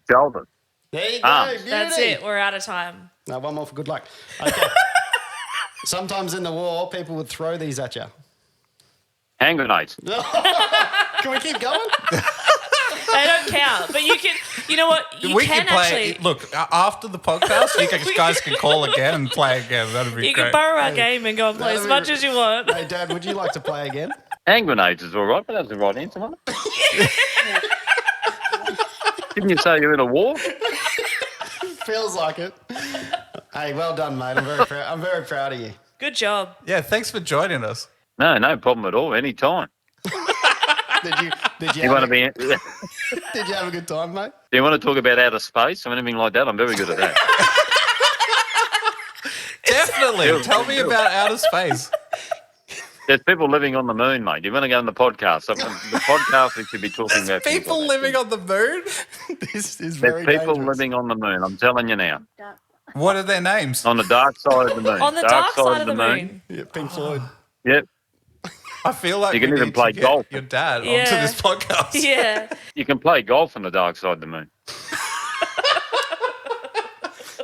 Shoulder. There you go. Arms. Beauty. That's it. We're out of time. Now, one more for good luck. Okay. Sometimes in the war, people would throw these at you. Hand grenades. Can we keep going? They don't count, but you can. You know what? You We can can play. actually. Look, after the podcast, you guys can call again and play again. That'd be You great. can borrow our game and go and play as That'd much be- as you want. Hey, Dad, would you like to play again? Hand grenades is all right, but that's the right answer, wasn't it? Didn't you say you're in a war? Feels like it. Hey, well done, mate. I'm very proud of you. Good job. Yeah, thanks for joining us. No problem at all. Any time. Did you You want to have be? did you have a good time, mate? Do you want to talk about outer space or anything like that? I'm very good at that. Definitely. Tell me about outer space. There's people living on the moon, mate. You want to go on the podcast? The podcast we should be talking about. things People like that. living on the moon? This is very There's people dangerous. living on the moon. I'm telling you now. What are their names? On the dark side of the moon. On the dark side of the moon. Yeah, Pink Floyd. Yep. I feel like You can we even need play to get golf. your dad onto Yeah. this podcast. Yeah. You can play golf on the dark side of the moon.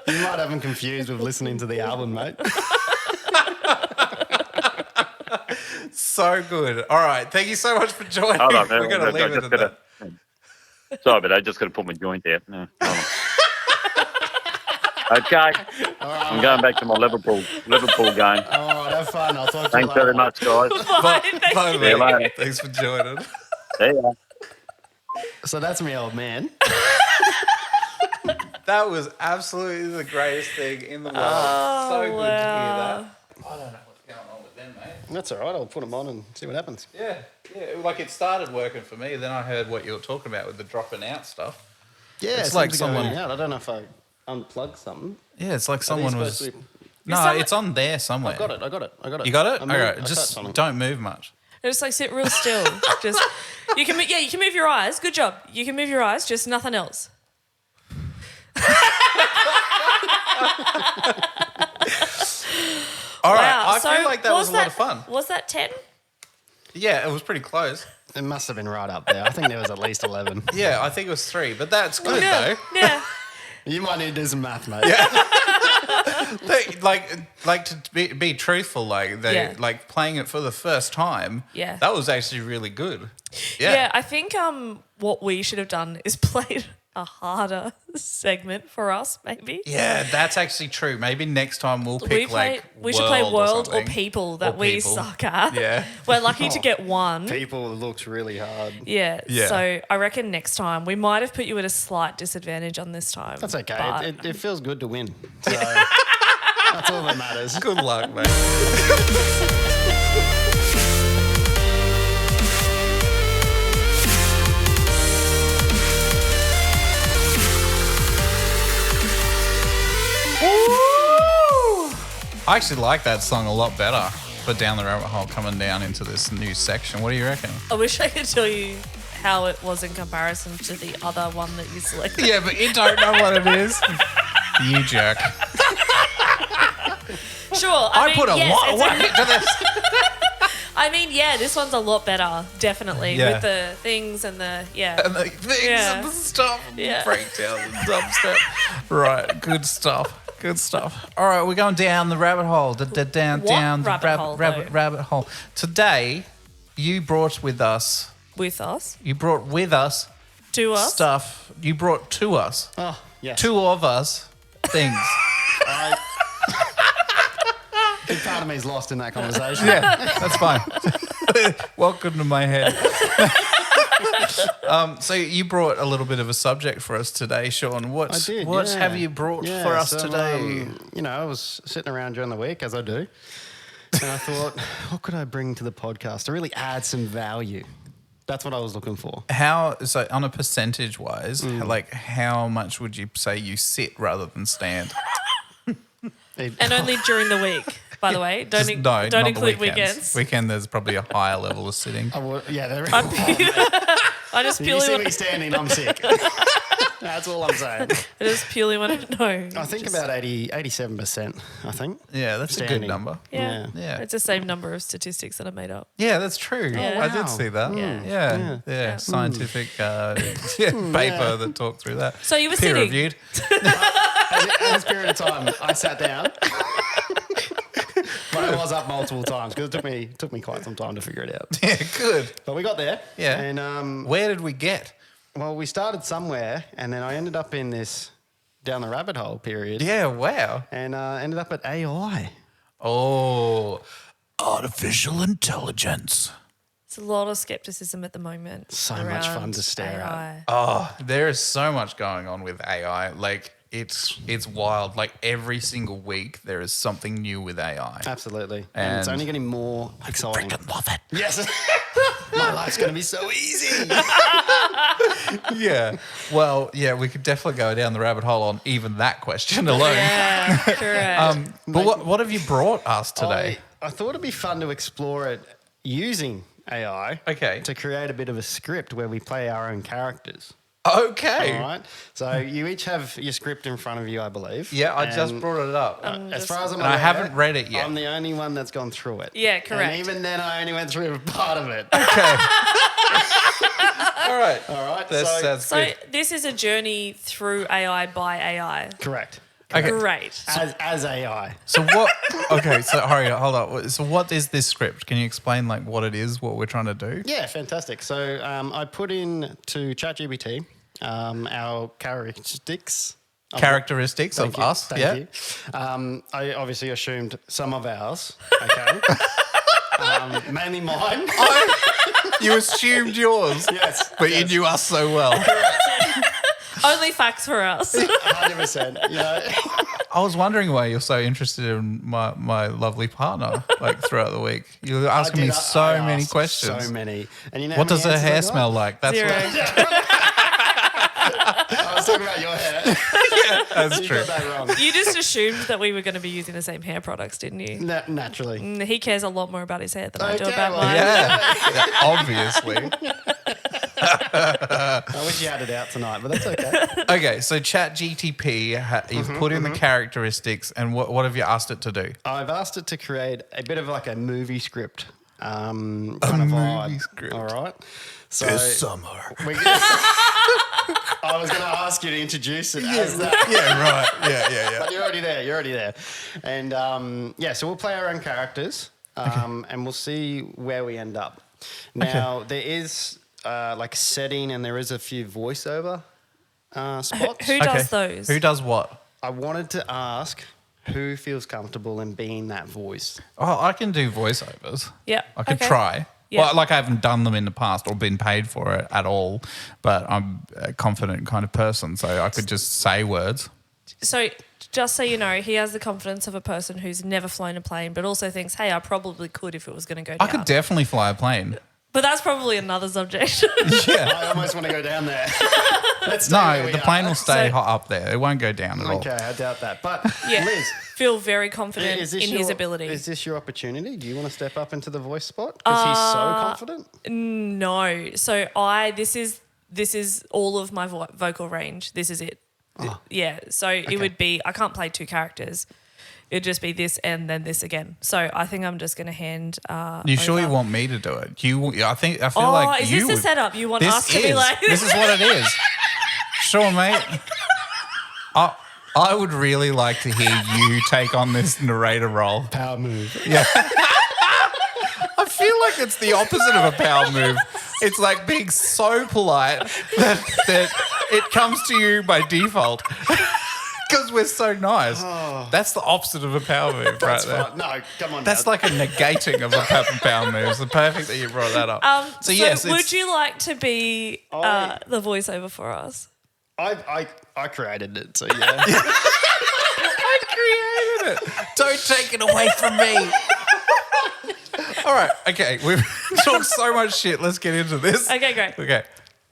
You might have him confused with listening to the album, mate. So good. All right. Thank you so much for joining. Hold on, We're going to leave it at that. Sorry, but I just got to put my joint out. No, hold on. Okay. I'm going back to my Liverpool game. All right, have fun. I'll talk to Thanks you later. very much, guys. Bye. Thank Bye, you. See you mate. later. Thanks for joining. See ya. So that's my old man. That was absolutely the greatest thing in the world. Oh, so good to hear wow. that. I don't know what's going on with them, mate. That's all right. I'll put them on and see what happens. Yeah. Like it started working for me. Then I heard what you were talking about with the dropping out stuff. Yeah, It's it like seems to go in someone- and out. I don't know if I unplugged something. Yeah, it's like Are these someone supposed was. to be- No, someone- it's on there somewhere. I got it. You got it? I moved- I Okay. touched Just on it. don't move much. Just like sit real still. Just you can move your eyes. Good job. You can move your eyes. Just nothing else. All right. Wow. I feel like that was a lot of fun. Was that 10? Yeah, it was pretty close. It must have been right up there. I think there was at least 11. Yeah, I think it was 3, but that's good Yeah. though. Yeah. You might need to do some math, mate. Like to be truthful, Yeah. like playing it for the first time. Yeah. that was actually really good. Yeah. I think what we should have done is played a harder segment for us, maybe. Yeah, that's actually true. Maybe next time we'll pick We should play world or something. people that Or we people. suck at. Yeah. We're lucky to get one. People looks really hard. Yeah. Yeah. So I reckon next time we might have put you at a slight disadvantage on this time. That's okay. but- It feels good to win. So that's all that matters. Good luck, mate. I actually like that song a lot better for Down the Rabbit Hole coming down into this new section. What do you reckon? I wish I could tell you how it was in comparison to the other one that you selected. Yeah, but you don't know what it is. You jerk. Sure. I mean, put a yes, lot of it's work into this. I mean, yeah, this one's a lot better, definitely, Yeah. with the things and the, yeah. And the things Yeah. and the stuff and Yeah. the breakdown and dubstep. Right, good stuff. Good stuff. All right, we're going down the rabbit hole. Down the rabbit hole, though? rabbit hole. Today, you brought with us. With us. You brought with us To us. stuff. You brought to us. Oh, yes. Two of us things. Big part of me is lost in that conversation. Yeah, that's fine. Welcome to my head. So you brought a little bit of a subject for us today, Sean. What I did. What yeah. have you brought Yeah, for us so, today? I was sitting around during the week, as I do, and I thought, what could I bring to the podcast to really add some value? That's what I was looking for. So on a percentage wise, like how much would you say you sit rather than stand? And only during the week, by the way. Don't Just, no, don't not include the weekends. weekends. Weekend, there's probably a higher level of sitting. There I just You purely see want me standing, I'm sick. That's all I'm saying. I just purely want to know. I think about 87%, I think. Yeah, that's a good Standing. number. Yeah. Yeah. It's the same number of statistics that I made up. Yeah, that's true. Yeah. I wow. did see that. Yeah. Yeah. Scientific paper that talked through that. So you were peer sitting. reviewed. In this period of time, I sat down. But I was up multiple times because it took me quite some time to figure it out. Yeah, good. But we got there. Yeah. And Where did we get? well, we started somewhere, and then I ended up in this down the rabbit hole period. Yeah, wow. And ended up at AI. Oh, artificial intelligence. It's a lot of skepticism at the moment. So much fun around to stare at. AI. Oh, there is so much going on with AI. Like it's wild. Like every single week there is something new with AI. Absolutely. And it's And- only getting more exciting. Love it. Yes. My life's going to be so easy. Yeah. Well, yeah, we could definitely go down the rabbit hole on even that question alone. Yeah, correct. But what have you brought us today? I thought it'd be fun to explore it using AI Okay. to create a bit of a script where we play our own characters. Okay. All right. So you each have your script in front of you, I believe. Yeah, I just And, brought it up. as far as I'm And I aware, haven't read it yet. I'm the only one that's gone through it. Yeah, correct. And even then, I only went through part of it. Okay. All right. All right. That's So good. this is a journey through AI by AI. Correct. Okay. Great. As AI. So what? Okay. So hurry up, hold up. So what is this script? Can you explain like what it is, what we're trying to do? Yeah, fantastic. So I put in to ChatGPT our characteristics. Characteristics of us. Thank Yeah. you. I obviously assumed some of ours. Okay. Mainly mine. You assumed yours. Yes. But you knew us so well. Only facts for us. 100%. You know. I was wondering why you're so interested in my lovely partner, like throughout the week. You're asking me I so many asked questions. So many. And you know What how does many her answers I hair got? smell like? That's Zero. what, I was talking about your hair. that's You true. got that wrong. You just assumed that we were going to be using the same hair products, didn't you? Naturally. He cares a lot more about his hair than I do Okay, about well, mine. Yeah, obviously. I wish you had it out tonight, but that's okay. Okay, so ChatGTP, you've put in the characteristics, and what have you asked it to do? I've asked it to create a bit of like a movie script. Kind of movie vibe. script. All right. So summer. we I was going to ask you to introduce it as that. Yeah, right. Yeah. But you're already there. And so we'll play our own characters and we'll see where we end up. Now, there is like setting and there is a few voiceover spots. Who does those? Who does what? I wanted to ask who feels comfortable in being that voice. Oh, I can do voiceovers. Yeah. I could okay. try. Yeah. Well, like I haven't done them in the past or been paid for it at all, but I'm a confident kind of person, so I could just say words. So just so you know, he has the confidence of a person who's never flown a plane, but also thinks, hey, I probably could if it was going to go down. I could definitely fly a plane. But that's probably another subject. I almost want to go down there. Let's stay where No, we the are. plane will stay So- hot up there. It won't go down at all. Okay, I doubt that. But Yeah. Liz, Feel very confident is in this his your- ability. Is this your opportunity? Do you want to step up into the voice spot? Because he's so confident. No. So this is all of my vocal range. This is it. Yeah. So it would be, I can't play two characters. It'd just be this and then this again. So I think I'm just going to hand. You sure you over. want me to do it? I feel Oh, like is you this the would- setup? You want This us to be is. like This is what it is. Sure, mate. I would really like to hear you take on this narrator role. Power move. I feel like it's the opposite of a power move. It's like being so polite that it comes to you by default. Because we're so nice. That's the opposite of a power move That's right there. fine. No, come on. That's now. like a negating of a power move. It's perfect that you brought that up. So yes, would it's, you like to be the voiceover for us? I created it, so yeah. I created it. Don't take it away from me. All right, okay. We've talked so much shit. Let's get into this. Okay, great. Okay.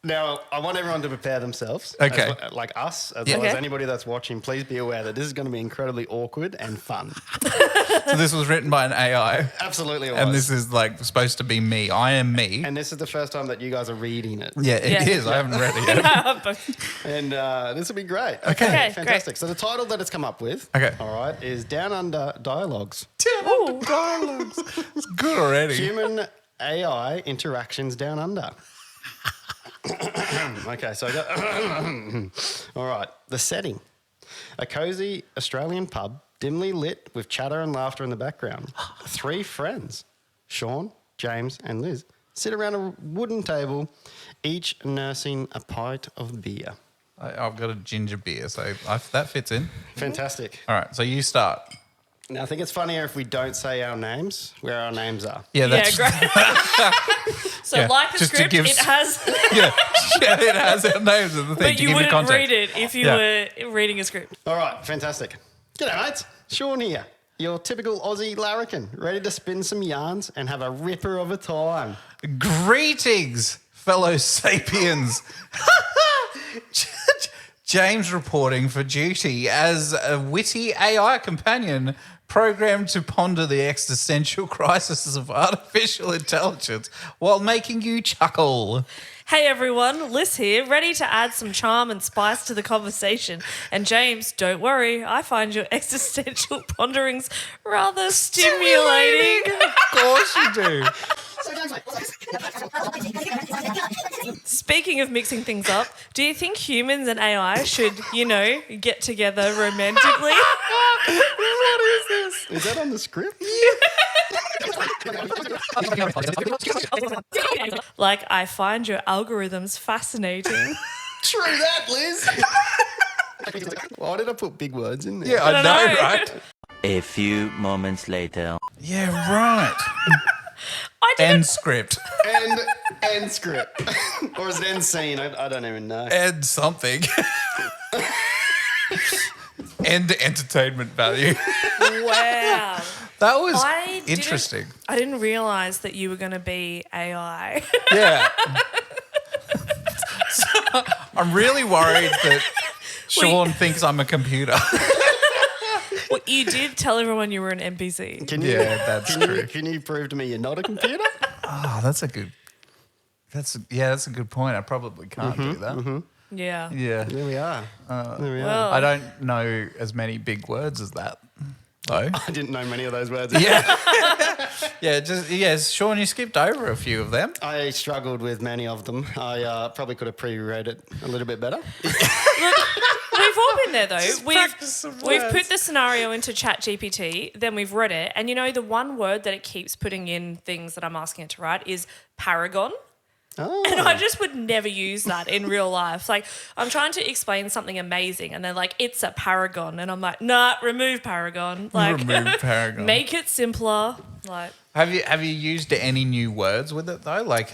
Now, I want everyone to prepare themselves. Okay. Like us, as Yeah. well as Okay. anybody that's watching, please be aware that this is going to be incredibly awkward and fun. So this was written by an AI, Absolutely it was. and this is like supposed to be me. I am me. And this is the first time that you guys are reading it. Yeah, it is. Yeah. I haven't read it yet. And this will be great. Okay, Fantastic. So the title that it's come up with, Okay. all right, is Down Under Dialogues. Ooh. Dialogues. It's good already. Human AI interactions down under. Okay, so I got. All right, the setting: a cozy Australian pub, dimly lit with chatter and laughter in the background. 3 friends, Sean, James, and Liz, sit around a wooden table, each nursing a pint of beer. I've got a ginger beer, so that fits in. Fantastic. All right, so you start. Now, I think it's funnier if we don't say our names, where our names are. Yeah, Yeah, that's great. So Yeah, like the just to script, give it has, yeah, it has our names in the thing but to you give you wouldn't context. read it if you were reading a script. All right, fantastic. G'day, mates. Sean here. Your typical Aussie larrikin, ready to spin some yarns and have a ripper of a time. Greetings, fellow sapiens. James reporting for duty as a witty AI companion programmed to ponder the existential crises of artificial intelligence while making you chuckle. Hey everyone, Liz here, ready to add some charm and spice to the conversation. And James, don't worry, I find your existential ponderings rather stimulating. Of course you do. Speaking of mixing things up, do you think humans and AI should, get together romantically? What is this? Is that on the script? Like, I find your algorithms fascinating. True that, Liz. Why did I put big words in there? Yeah, I don't know, know. right? A few moments later. Yeah, right. I didn't. End script. End script. Or is it end scene? I don't even know. End something. End entertainment value. Wow. That was I didn't- interesting. I didn't realize that you were going to be AI. Yeah. So, I'm really worried that Sean thinks I'm a computer. Well, you did tell everyone you were an NPC. Can you, Yeah, that's true. Can you prove to me you're not a computer? Oh, that's a good point. I probably can't do that. Yeah. Yeah. There we are. There we are. Well, I don't know as many big words as that, though. I didn't know many of those words. Yeah. Sean, you skipped over a few of them. I struggled with many of them. I probably could have pre-read it a little bit better. we've all been there though. practice some We've words. put the scenario into ChatGPT, then we've read it, and the one word that it keeps putting in things that I'm asking it to write is paragon. Oh. And I just would never use that in real life. Like, I'm trying to explain something amazing and they're like, it's a paragon. And I'm like, nah, remove paragon. Like, Remove paragon. make it simpler. Like, Have you used any new words with it though? Like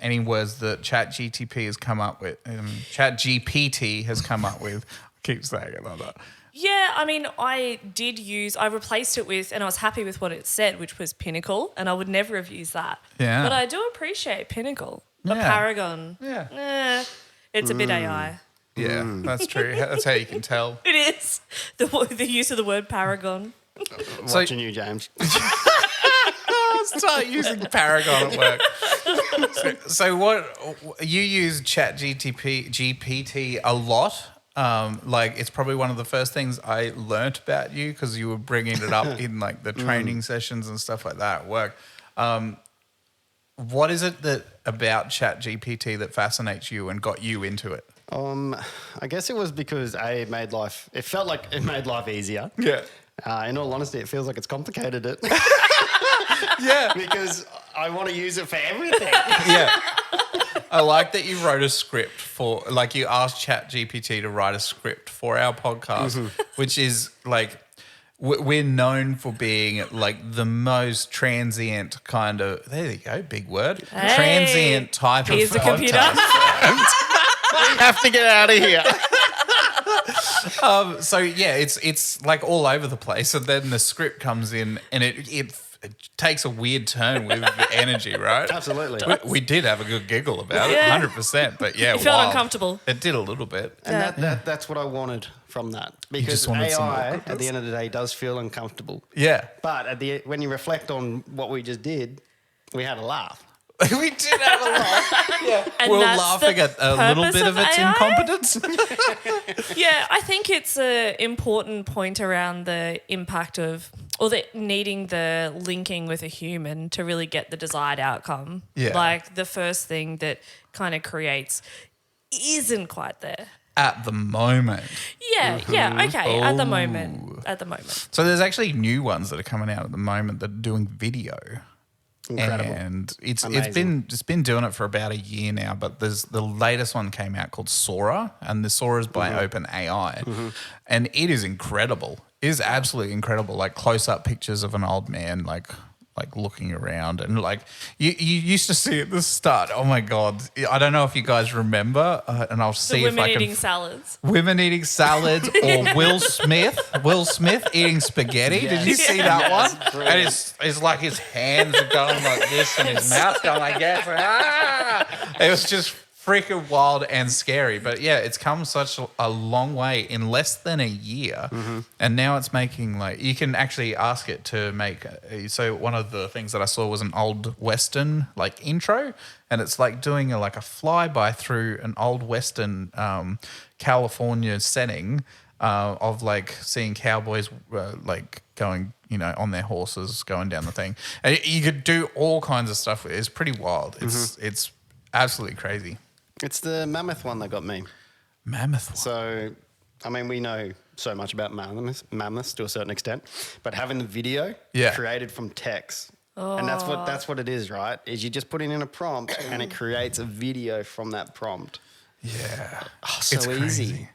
any words that ChatGPT has come up with? ChatGPT has come up with. I keep saying it like that. yeah, I mean, I replaced it with, and I was happy with what it said, which was Pinnacle, and I would never have used that. Yeah. But I do appreciate Pinnacle. A Yeah. paragon. Yeah. It's a bit AI. Yeah, that's true. That's how you can tell. It is. The use of the word paragon. Watching you, James. Start using Paragon at work. So what you use GPT a lot? Like it's probably one of the first things I learnt about you because you were bringing it up in like the training sessions and stuff like that at work. What is it about ChatGPT that fascinates you and got you into it? I guess it was because it felt like it made life easier. Yeah. In all honesty, it feels like it's complicated it. Yeah. Because I want to use it for everything. Yeah. I like that you wrote a script like you asked ChatGPT to write a script for our podcast, which is like, we're known for being like the most transient kind of, there you go, big word, Hey, transient type of here's the computer. We have to get out of here. So yeah, it's like all over the place, and then the script comes in, and it takes a weird turn with the energy, right? Absolutely. We did have a good giggle about it, Yeah. 100%. But yeah, You felt wild. uncomfortable. It did a little bit. And that's what I wanted from that. Because just wanted some AI, awkwardness. at the end of the day, does feel uncomfortable. Yeah, But when you reflect on what we just did, we had a laugh. we did have a laugh. Yeah, And we're that's laughing the at a little purpose bit of its AI? incompetence. Yeah, I think it's an important point around the impact of, or the needing the linking with a human to really get the desired outcome. Yeah. Like the first thing that kind of creates isn't quite there. At the moment. Yeah, yeah, okay. At the moment. So there's actually new ones that are coming out at the moment that are doing video. Incredible. And it's Amazing. been doing it for about a year now, but there's the latest one came out called Sora, and the Sora is by OpenAI, and it is incredible. It is absolutely incredible. Like close up pictures of an old man, like looking around, and like you used to see at the start. Oh my god, I don't know if you guys remember, and I'll The see if women I can. eating salads. Women eating salads, or Will Smith eating spaghetti. Did you see that one? And it's like his hands are going like this and his mouth's going like that. Ah! It was just freaking wild and scary. But yeah, it's come such a long way in less than a year. And now it's making like, you can actually ask it to make, so one of the things that I saw was an old Western like intro, and it's like doing a flyby through an old Western California setting of like seeing cowboys like going, on their horses going down the thing. And you could do all kinds of stuff with it. It's pretty wild. It's absolutely crazy. It's the mammoth one that got me. Mammoth one. So, I mean, we know so much about mammoths to a certain extent, but having the video created from text, and that's what it is, right? Is you just put it in a prompt and it creates a video from that prompt. Yeah. Oh, so easy.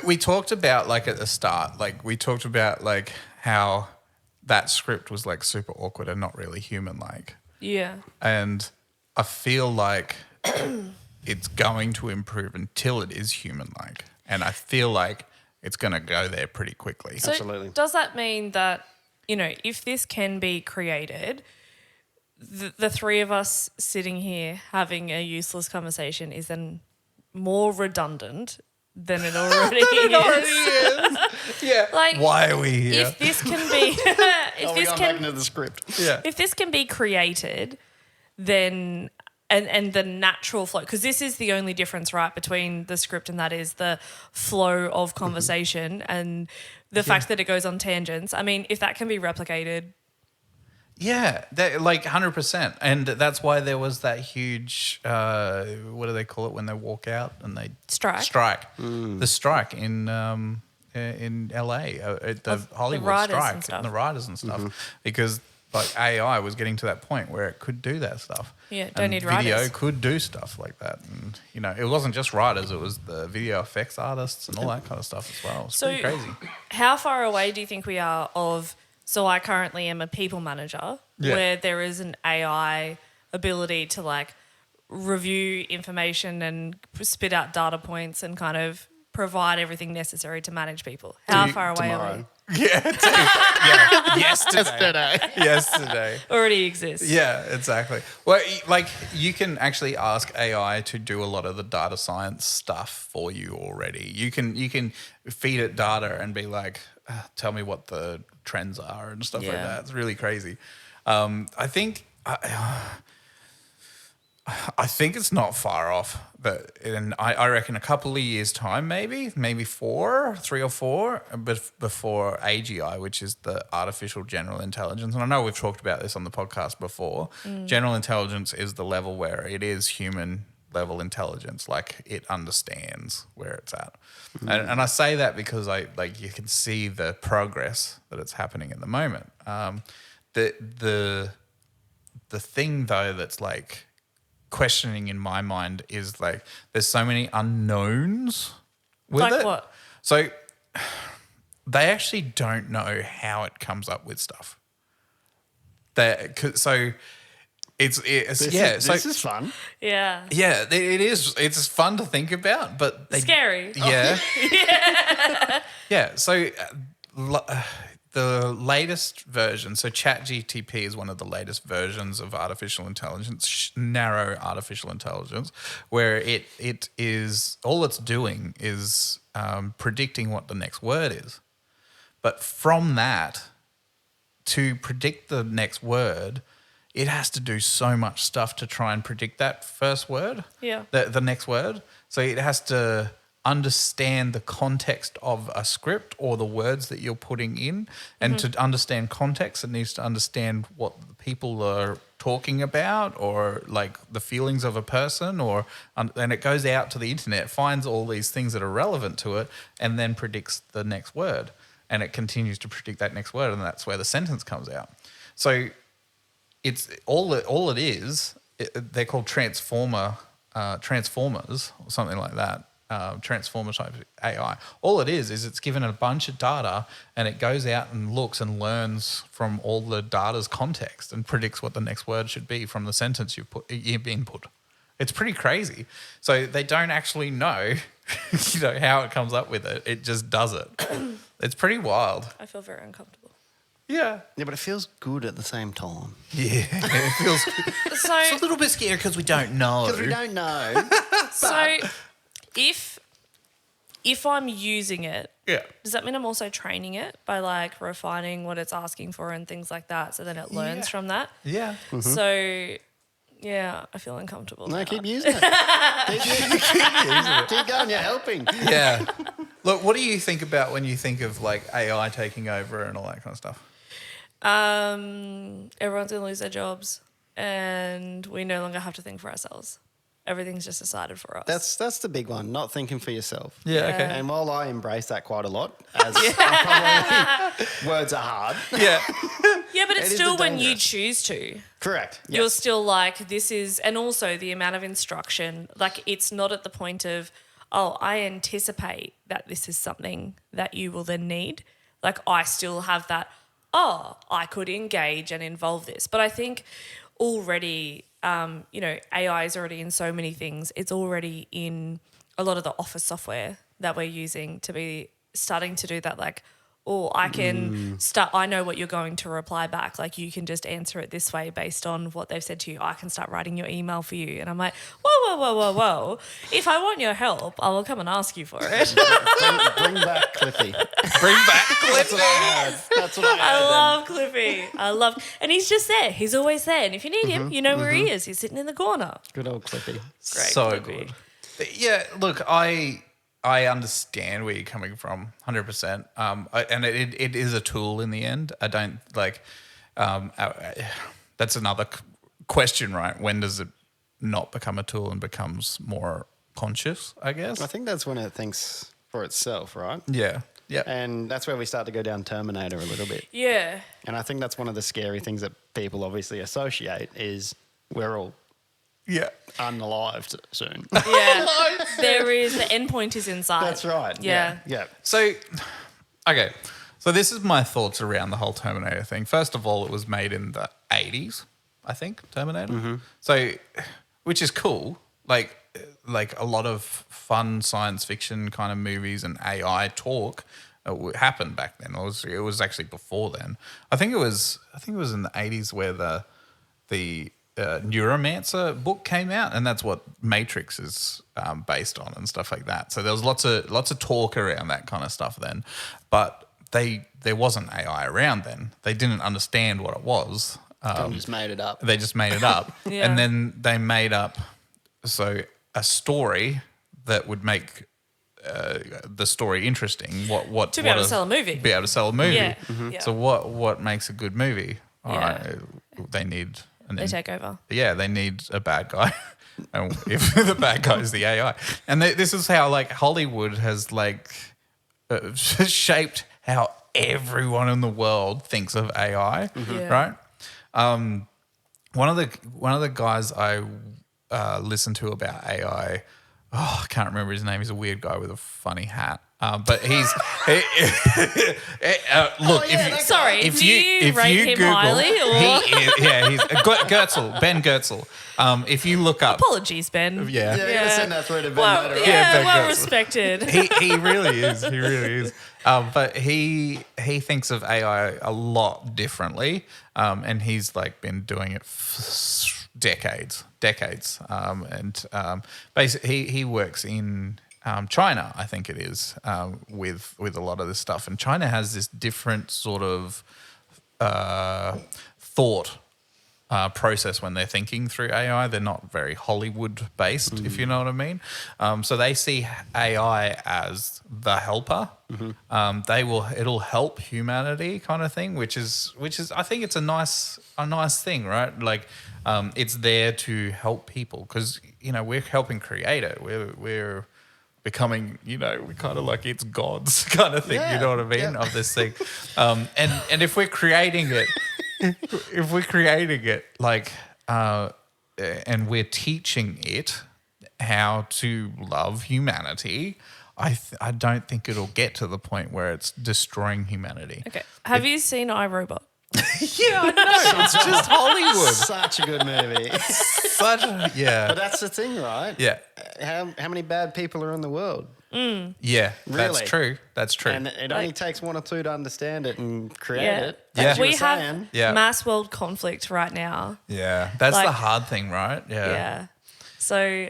we talked about like at the start, like we talked about like how that script was like super awkward and not really human-like. Yeah. And I feel like it's going to improve until it is human-like. And I feel like it's going to go there pretty quickly. So Absolutely. does that mean that, if this can be created, the three of us sitting here having a useless conversation is then more redundant than it already is? Yeah. Like, why are we here? if this can be We got back into the script. Yeah. if this can be created, then and the natural flow, because this is the only difference, right, between the script and that is the flow of conversation and the fact that it goes on tangents. I mean, if that can be replicated. Yeah, like 100%. And that's why there was that huge, what do they call it when they walk out and they... Strike. The strike in LA, at the Hollywood writers strike, and stuff. the writers and stuff. Because like AI was getting to that point where it could do that stuff. Yeah, don't and need video writers. could do stuff like that. And, you know, it wasn't just writers, it was the video effects artists and all that kind of stuff as well. It's pretty crazy. How far away do you think we are of, so I currently am a people manager where there is an AI ability to like review information and spit out data points and kind of provide everything necessary to manage people. How far away are we? Yesterday. Already exists. Yeah, exactly. Well, like you can actually ask AI to do a lot of the data science stuff for you already. You can feed it data and be like, tell me what the trends are and stuff like that. It's really crazy. I think it's not far off, but I reckon a couple of years' time, maybe 3 or 4, before AGI, which is the artificial general intelligence. And I know we've talked about this on the podcast before. General intelligence is the level where it is human level intelligence, like it understands where it's at. And I say that because you can see the progress that it's happening at the moment. The thing though that's like questioning in my mind is like there's so many unknowns with it. Like what? So they actually don't know how it comes up with stuff. This is fun. Yeah. Yeah, it is. It's fun to think about, but Scary. Yeah. Yeah. So the latest version, so ChatGPT is one of the latest versions of artificial intelligence, narrow artificial intelligence, where it is all it's doing is predicting what the next word is. But from that, to predict the next word, it has to do so much stuff to try and predict that first word, the next word. So it has to understand the context of a script or the words that you're putting in. And to understand context, it needs to understand what the people are talking about or like the feelings of a person and it goes out to the internet, finds all these things that are relevant to it and then predicts the next word. And it continues to predict that next word and that's where the sentence comes out. So it's all it is. They're called transformers or something like that. Transformer type AI. All it is it's given a bunch of data and it goes out and looks and learns from all the data's context and predicts what the next word should be from the sentence you've input. It's pretty crazy. So they don't actually know, how it comes up with it. It just does it. It's pretty wild. I feel very uncomfortable. Yeah. Yeah, but it feels good at the same time. Yeah, it feels So it's a little bit scary because we don't know. Because we don't know. So if I'm using it, Yeah. does that mean I'm also training it by like refining what it's asking for and things like that so then it learns from that? Yeah. So, yeah, I feel uncomfortable. No, about keep that. using it. Keep going, you're helping. Yeah. Look, what do you think about when you think of like AI taking over and all that kind of stuff? Everyone's going to lose their jobs and we no longer have to think for ourselves. Everything's just decided for us. That's the big one, not thinking for yourself. Yeah, okay. And while I embrace that quite a lot, as probably words are hard. Yeah. Yeah, but it's It is still when you dangerous. choose to. Correct. You're Yes. still like, this is, and also the amount of instruction, like it's not at the point of, oh, I anticipate that this is something that you will then need. Like I still have that, oh, I could engage and involve this. But I think already, AI is already in so many things. It's already in a lot of the office software that we're using to be starting to do that, like, or I can I know what you're going to reply back. Like you can just answer it this way based on what they've said to you. I can start writing your email for you. And I'm like, whoa. If I want your help, I will come and ask you for it. Bring back Cliffy. Bring back That's what I heard. That's what I heard. I love Cliffy. And he's just there. He's always there. And if you need him, you know where he is. He's sitting in the corner. Good old Cliffy. Great, so Cliffy. good. Yeah, look, I understand where you're coming from, 100%. And it is a tool in the end. I don't like. That's another question, right? When does it not become a tool and becomes more conscious? I guess. I think that's when it thinks for itself, right? Yeah. Yep. And that's where we start to go down Terminator a little bit. Yeah. And I think that's one of the scary things that people obviously associate is we're all Yeah. unalived soon. Yeah. There is, the end point is inside. That's right. Yeah. Yeah. So, okay. So this is my thoughts around the whole Terminator thing. First of all, it was made in the 80s, I think, Terminator. So, which is cool. Like a lot of fun science fiction kind of movies and AI talk happened back then. It was actually before then. I think it was in the 80s where the Neuromancer book came out, and that's what Matrix is based on and stuff like that. So there was lots of talk around that kind of stuff then, but there wasn't AI around then. They didn't understand what it was. They just made it up. They just made it up, Yeah. and then they made up a story that would make the story interesting. What To be able to sell a movie. Be able to sell a movie. Yeah. Yeah. So what makes a good movie? All Yeah. right, they need They take over. yeah, they need a bad guy. And if the bad guy is the AI. And this is how like Hollywood has like shaped how everyone in the world thinks of AI, Yeah. right? One of the guys I listened to about AI, I can't remember his name. He's a weird guy with a funny hat. But he's look. Sorry, do you rate him highly, or? He's Goetzel, Ben Goetzel. If you look up, Apologies, Ben. yeah, Yeah, you're going to send that through to Ben Well, later on. yeah, Ben well Goetzel. respected. he really is. He really is. But he thinks of AI a lot differently, and he's like been doing it for decades. And basically, he works in China, I think it is, with a lot of this stuff. And China has this different sort of thought process when they're thinking through AI. They're not very Hollywood based, if you know what I mean. So they see AI as the helper. It'll help humanity kind of thing, which is I think it's a nice thing, right? Like it's there to help people because we're helping create it. We're becoming, we're kind of like it's God's kind of thing, you know what I mean, of this thing. And if we're creating it, like, and we're teaching it how to love humanity, I don't think it'll get to the point where it's destroying humanity. Okay. Have you seen iRobot? Yeah, I know. It's just Hollywood. Such a good movie. But Yeah. that's the thing, right? Yeah. How many bad people are in the world? Yeah. That's Really? true. That's true. And it only takes one or two to understand it and create Yeah. it. Yeah. As you We were have saying. Yeah. mass world conflict right now. Yeah. That's Like- the hard thing, right? Yeah. So,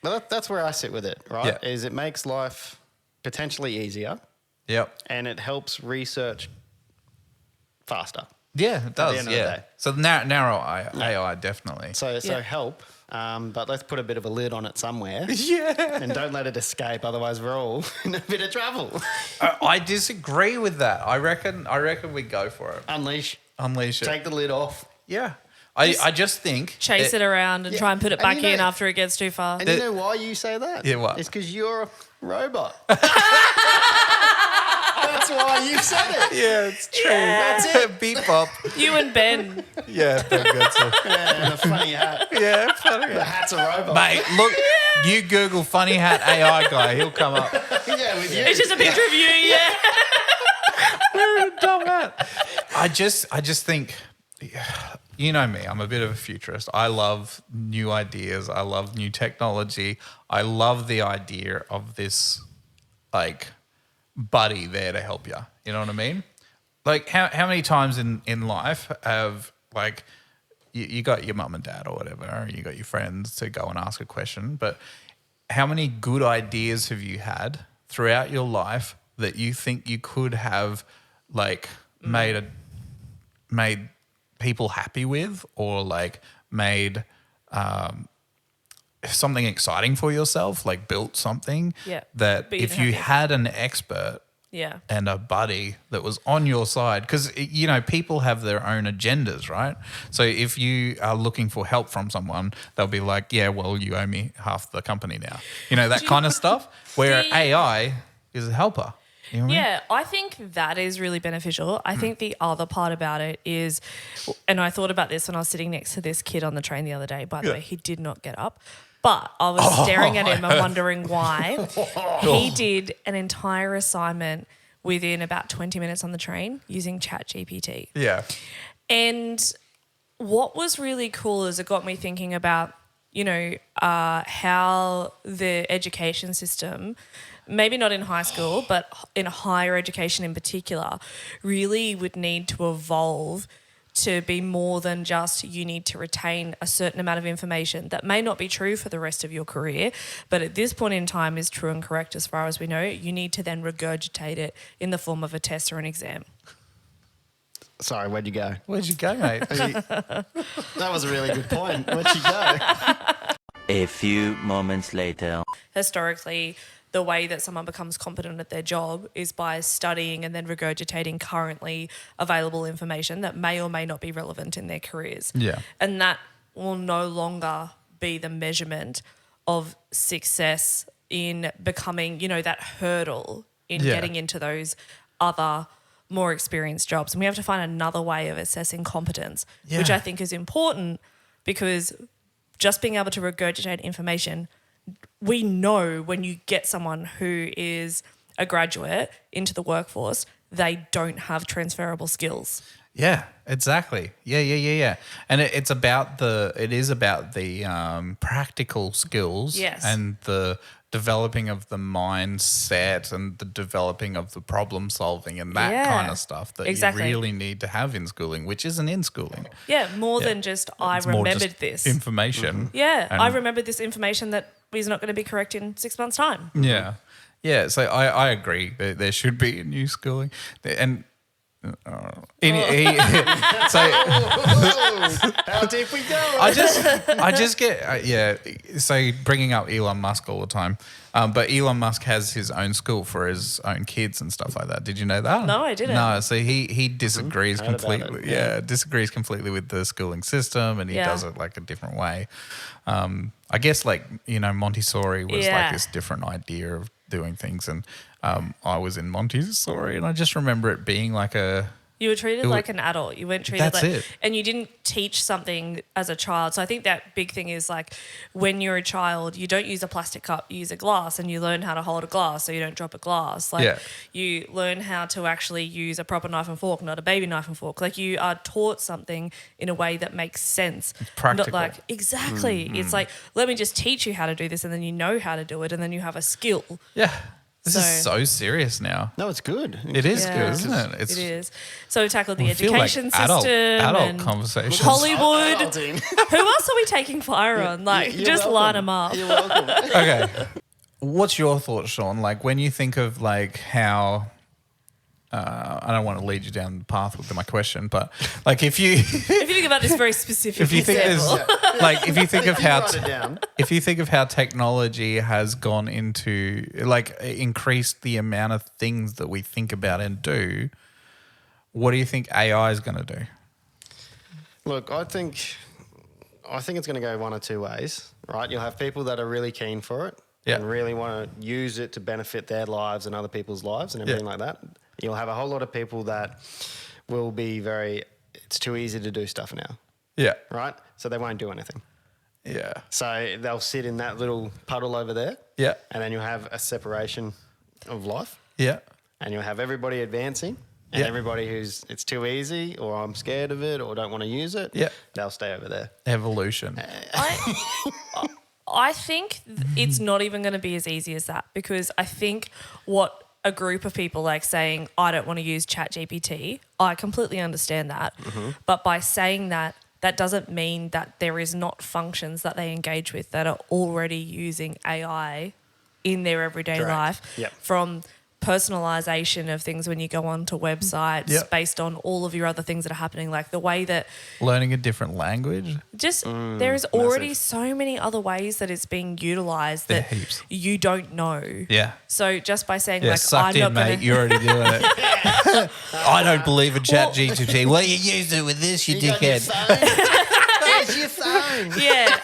But that's where I sit with it, right? Yeah. Is it makes life potentially easier Yep. and it helps research faster. Yeah, it does. end of the Yeah. day. So narrow AI definitely. So Yeah. help, but let's put a bit of a lid on it somewhere. Yeah. And don't let it escape, otherwise we're all in a bit of trouble. I disagree with that. I reckon we go for it. Unleash. Unleash it. Take the lid off. Yeah. I just think chase it around and Yeah. try and put it And back you know- in after it gets too far. And you know why you say that? Yeah, what? It's because you're a robot. That's why you said it. Yeah, it's true. That's it. Beep bop. You and Ben. Yeah, Ben Goetzel. Yeah, and a funny hat. Yeah, funny. The hat's a robot. Mate, look, you Google funny hat AI guy, he'll come up. Yeah, with you. It's just a picture of you, yeah. Dumb hat. I just think, you know me, I'm a bit of a futurist. I love new ideas. I love new technology. I love the idea of this, like, buddy there to help you. You know what I mean? Like, how many times in life have, like, you got your mum and dad or whatever, and you got your friends to go and ask a question, but how many good ideas have you had throughout your life that you think you could have, like, made people happy with, or like made something exciting for yourself, like built something Yeah, that but you if didn't you have had an expert Yeah. and a buddy that was on your side, because, people have their own agendas, right? So if you are looking for help from someone, they'll be like, yeah, well, you owe me half the company now. That kind of stuff, where do you- AI is a helper. You know what I mean? Yeah, I think that is really beneficial. I think the other part about it is, and I thought about this when I was sitting next to this kid on the train the other day. By the way, he did not get up. But I was staring at him and wondering why. He did an entire assignment within about 20 minutes on the train using ChatGPT. Yeah. And what was really cool is it got me thinking about, how the education system, maybe not in high school, but in higher education in particular, really would need to evolve to be more than just you need to retain a certain amount of information that may not be true for the rest of your career, but at this point in time is true and correct as far as we know. You need to then regurgitate it in the form of a test or an exam. Sorry, where'd you go? Where'd you go, mate? That was a really good point. Where'd you go? A few moments later. Historically, the way that someone becomes competent at their job is by studying and then regurgitating currently available information that may or may not be relevant in their careers. Yeah. And that will no longer be the measurement of success in becoming, that hurdle in getting into those other more experienced jobs. And we have to find another way of assessing competence, which I think is important, because just being able to regurgitate information, we know when you get someone who is a graduate into the workforce, they don't have transferable skills. Yeah, exactly. Yeah. And it is about the practical skills and the developing of the mindset and the developing of the problem solving and that kind of stuff that you really need to have in schooling, which isn't in schooling. Yeah, more than just I It's more remembered just this. information. Yeah, And- I remembered this information that is not going to be correct in 6 months' time. Yeah. Yeah, so I agree. There should be a new schooling. And so How deep we go? I just get so bringing up Elon Musk all the time, but Elon Musk has his own school for his own kids and stuff like that. Did you know that? No, I didn't. No, so he disagrees Heard about completely. it, Disagrees completely with the schooling system, and he does it like a different way. I guess Montessori was like this different idea of doing things, and I was in Montessori, and I just remember it being like You were treated like an adult. You weren't treated That's it. And you didn't teach something as a child. So I think that big thing is like when you're a child, you don't use a plastic cup, you use a glass, and you learn how to hold a glass so you don't drop a glass. You learn how to actually use a proper knife and fork, not a baby knife and fork. Like you are taught something in a way that makes sense. It's practical. Not like, exactly. It's like, let me just teach you how to do this, and then you know how to do it, and then you have a skill. Yeah. This is so serious now. No, it's good. It is good, isn't it? It is. So we tackled the We feel like education system, adult and conversations. Hollywood. Adulting. Who else are we taking fire on? Like, You're just welcome. line them up. You're welcome. Okay. What's your thoughts, Sean? Like when you think of like how I don't want to lead you down the path with my question, but like if you If you think about this very specific if you think example. there's like if you think of how Write it down. if you think of how technology has gone into like increased the amount of things that we think about and do, what do you think AI is going to do? Look, I think it's going to go one or two ways, right? You'll have people that are really keen for it and really want to use it to benefit their lives and other people's lives and everything like that. You'll have a whole lot of people that will be it's too easy to do stuff now, Yeah. right? So they won't do anything. Yeah. So they'll sit in that little puddle over there. Yeah. And then you'll have a separation of life. Yeah. And you'll have everybody advancing. And everybody it's too easy or I'm scared of it or don't want to use it, they'll stay over there. Evolution. I think it's not even going to be as easy as that, because I think what a group of people like saying, I don't want to use ChatGPT, I completely understand that. But by saying that, that doesn't mean that there is not functions that they engage with that are already using AI in their everyday life. Yep. From personalization of things when you go onto websites based on all of your other things that are happening, like the way that Learning a different language. just there is already so many other ways that it's being utilized that heaps. you don't know. Yeah. So just by saying Yeah, like sucked I'm in, not going mate. to You're already doing it. I don't believe in ChatGPT. Well, you used it with this, you You got your dickhead. phone? There's Where's your phone? Yeah,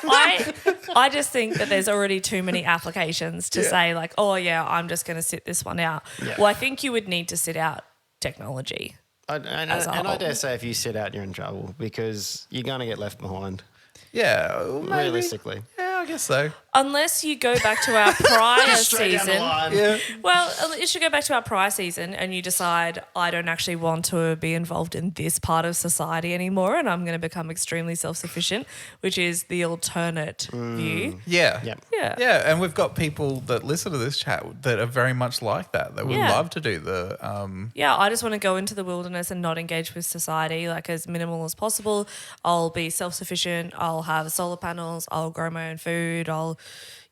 I just think that there's already too many applications to say like, oh yeah, I'm just going to sit this one out. Yeah. Well, I think you would need to sit out technology. And as a I whole. dare say if you sit out, you're in trouble because you're going to get left behind, Yeah, well, maybe. realistically. Yeah, I guess so. Unless you go back to our prior Straight down the season. line. Yeah. Well, you should go back to our prior season and you decide, I don't actually want to be involved in this part of society anymore and I'm going to become extremely self-sufficient, which is the alternate view. Yeah. Yep. Yeah. Yeah, and we've got people that listen to this chat that are very much like that would Yeah. love to do the Yeah, I just want to go into the wilderness and not engage with society, like as minimal as possible. I'll be self-sufficient. I'll have solar panels. I'll grow my own food. I'll,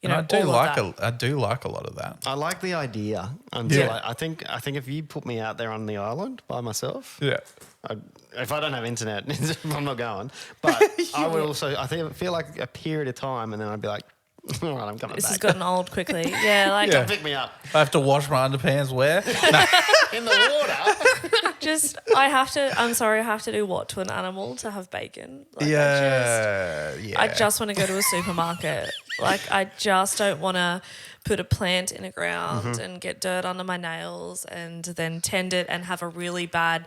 you know, I do all like of that. I do like a lot of that. I like the idea until Yeah. I think if you put me out there on the island by myself, Yeah. if I don't have internet, I'm not going. But I would also, feel like a period of time, and then I'd be like, all right, I'm coming This back. has gotten old quickly. Yeah, like Yeah. Pick me up I have to wash my underpants where? No. in the water. I have to do what to an animal to have bacon? Like, Yeah. I just want to go to a supermarket. Like, I just don't want to put a plant in the ground and get dirt under my nails and then tend it and have a really bad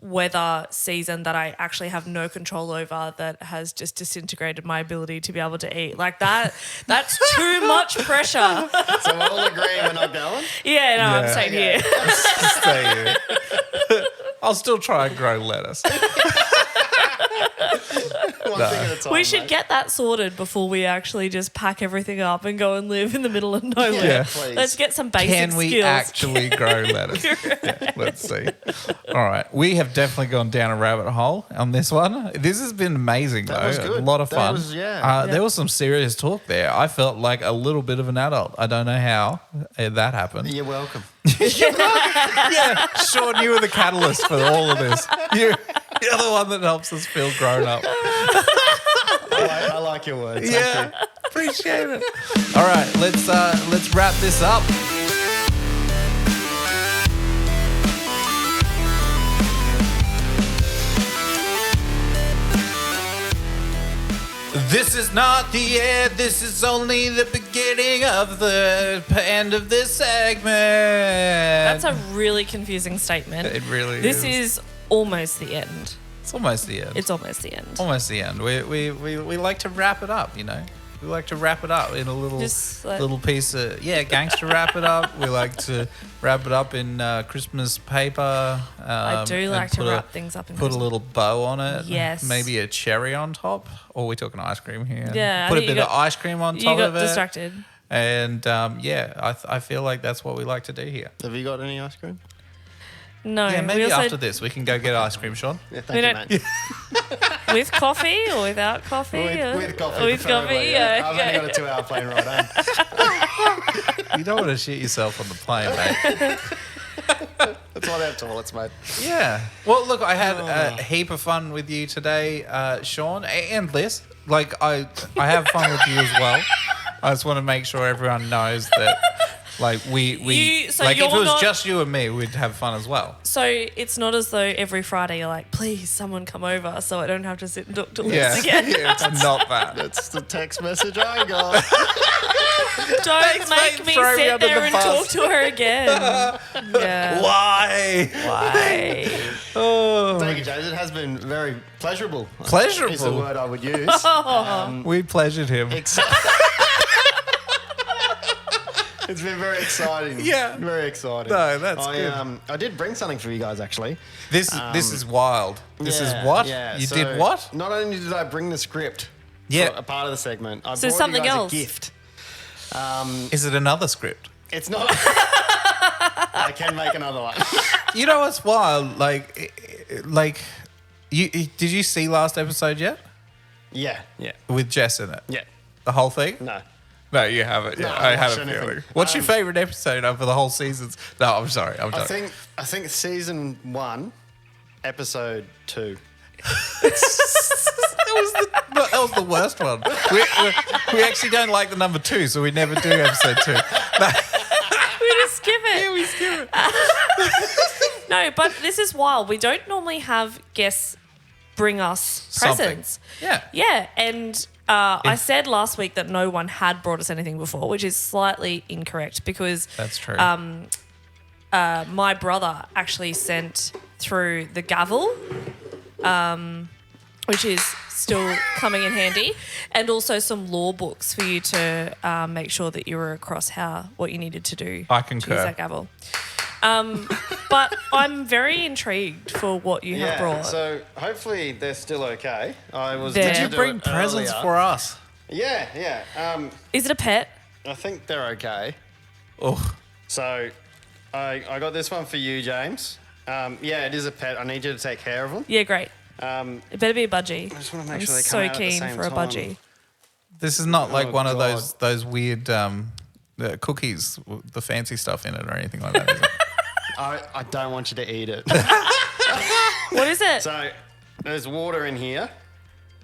weather season that I actually have no control over that has just disintegrated my ability to be able to eat. Like that's too much pressure. So we're all agreeing we're not going. Yeah, no, I'm Yeah. staying here. Stay here. I'll still try and grow lettuce. One thing at a time. We should mate. get that sorted before we actually just pack everything up and go and live in the middle of nowhere. Yeah. Please. Let's get some basic Can we skills. actually grow lettuce? Yeah, let's see. All right. We have definitely gone down a rabbit hole on this one. This has been amazing, That though. was good. A lot of That fun. was- yeah. There was some serious talk there. I felt like a little bit of an adult. I don't know how that happened. You're welcome. Yeah, Sean, you were the catalyst for all of this. You're the one that helps us feel grown up. I like your words. Thank Yeah, you. appreciate it. All right, let's wrap this up. This is not the end. This is only the beginning of the end of this segment. That's a really confusing statement. It really This is. is almost the end. It's almost the end. It's almost the end. Almost the end. We like to wrap it up, you know. We like to wrap it up in a little Just like- little piece of gangster wrap it up. We like to wrap it up in Christmas paper. I do and like to put wrap things up in Put a Christmas. little bow on it. Yes. Maybe a cherry on top. Or we're talking ice cream here. Yeah, I Put a think you bit of got- ice cream on You top got of it. distracted. And I feel like that's what we like to do here. Have you got any ice cream? No, Yeah, we maybe also, after this we can go get ice cream, Sean. Yeah, We thank you, don't- mate. with coffee or without coffee? With coffee. With preferably, coffee, yeah. yeah. I've only got a 2-hour plane ride home. You don't want to shit yourself on the plane, mate. That's why they have toilets, mate. Yeah. Well, look, I had a heap of fun with you today, Sean and Liz. Like, I have fun with you as well. I just want to make sure everyone knows that, like, we So like, if it you're was not- just you and me, we'd have fun as well. So it's not as though every Friday you're like, please, someone come over so I don't have to sit and talk to Liz Yeah. again. It's not that. That's the text message I got. Don't Thanks, make mate. me Throw me sit under there the and bus. talk to her again. Yeah. Why? Why? Oh. Thank you, James. It has been very pleasurable. Pleasurable? Is the word I would use. We pleasured him. It's been very exciting. Yeah. Very exciting. No, that's good. I did bring something for you guys, actually. This is wild. This is what? Yeah, You so did what? Not only did I bring the script Yeah. for a part of the segment, I So brought something you guys else. a gift. Is it another script? It's not... I can make another one. You know what's wild? Like, did you see last episode yet Yeah. with Jess in it? Yeah. The whole thing? No. No, you haven't. No, Yeah, I I had a haven't watched feeling. anything. What's your favorite episode over the whole seasons? No, I'm sorry. I'm I joking. think season 1, episode 2. that was the worst one. We actually don't like the number 2, so we never do episode 2. No. We just skip it. Yeah, we skip it. No, but this is wild. We don't normally have guests bring us Something. presents. Yeah. Yeah, and I said last week that no one had brought us anything before, which is slightly incorrect because That's true. my brother actually sent through the gavel, which is still coming in handy, and also some law books for you to make sure that you were across what you needed to do I to concur. use that gavel. But I'm very intrigued for what you have brought. So hopefully they're still okay. I was. Did meant you to do Bring it presents earlier. for us. Yeah. Is it a pet? I think they're okay. Oh, So I got this one for you, James. Yeah, it is a pet. I need you to take care of them. Yeah, great. It better be a budgie. I just want to make I'm sure they come so out at the keen same for a time. budgie. this is not like Oh, one of God. those weird cookies, with the fancy stuff in it or anything like that, is it? I don't want you to eat it. What is it? So there's water in here.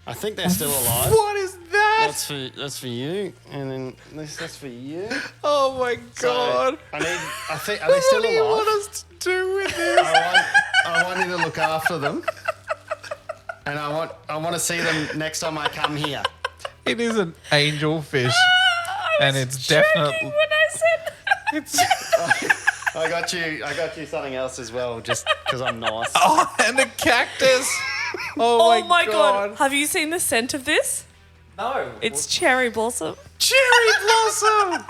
I think they're still alive. What is that? That's for you, and then that's for you. Oh my So, God. I think are they still What do you alive? want us to do with this? I want you to look after them, and I want to see them next time I come here. It is an angel fish, and it's Joking definitely. when I said It's, I got you something else as well, just because I'm nice. oh, and a cactus. Oh my God. Have you seen the scent of this? No. It's cherry blossom. cherry blossom.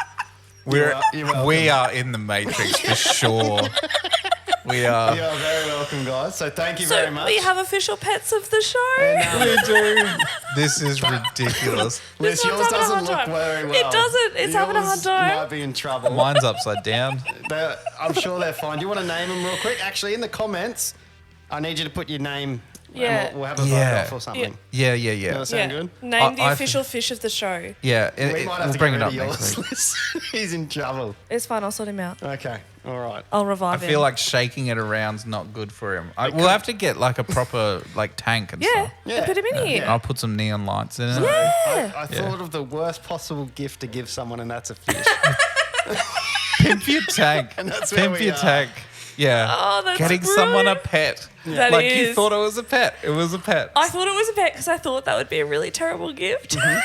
You're welcome. We are in the Matrix for sure. We are. You are very welcome, guys. So thank you So very much. we have official pets of the show. And, We do. This is ridiculous. Liz, This one's yours having a doesn't hard look time. very well. It doesn't. It's having a hard Yours time. Might be in trouble. Mine's upside down. I'm sure they're fine. Do you want to name them real quick? Actually, in the comments, I need you to put your name. Yeah. And we'll have a vote Yeah. off or something. Yeah. Does that sound Yeah. good? Name the I- official fish of the show. Yeah. We might have We'll to bring get it rid up of next yours. week. Liz. He's in trouble. It's fine. I'll sort him out. Okay. All right. I'll I revive him. feel like shaking it around's not good for him. We'll have to get like a proper like tank and Yeah. stuff. Yeah. Put him in here. I'll put some neon lights in it. Yeah. I thought of the worst possible gift to give someone, and that's a fish. Pimp your tank. And that's where Pimp we your are. tank. Yeah. Oh, that's Getting someone a brilliant. pet. That like you is. thought it was a pet. It was a pet. I thought it was a pet because I thought that would be a really terrible gift. And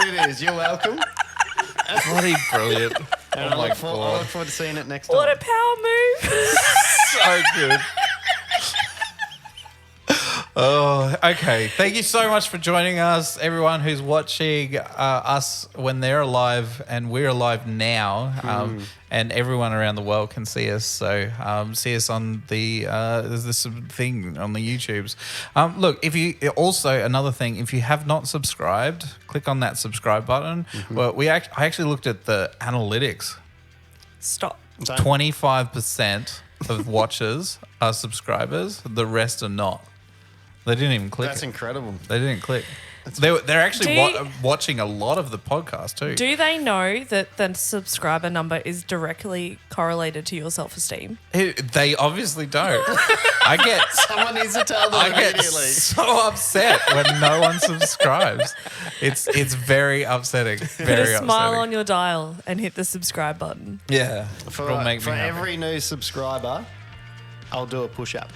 it is. You're welcome. Bloody brilliant. And Oh my I look God. forward to seeing it next time. What a power move. So good. Oh, okay. Thank you so much for joining us, everyone who's watching us when they're alive and we're alive now, and everyone around the world can see us. So see us on the there's this thing on the YouTubes. Look, if you also another thing, if you have not subscribed, click on that subscribe button. Well, I actually looked at the analytics. Stop. 25% of watchers are subscribers. The rest are not. They didn't even click. That's incredible. They didn't click. They're actually Do you- watching a lot of the podcast too. Do they know that the subscriber number is directly correlated to your self-esteem? They obviously don't. I get Someone needs to tell them I get immediately. so upset when no one subscribes. It's very upsetting. Very Put a smile upsetting. on your dial and hit the subscribe button. Yeah, it'll make For me happy. every new subscriber, I'll do a push-up.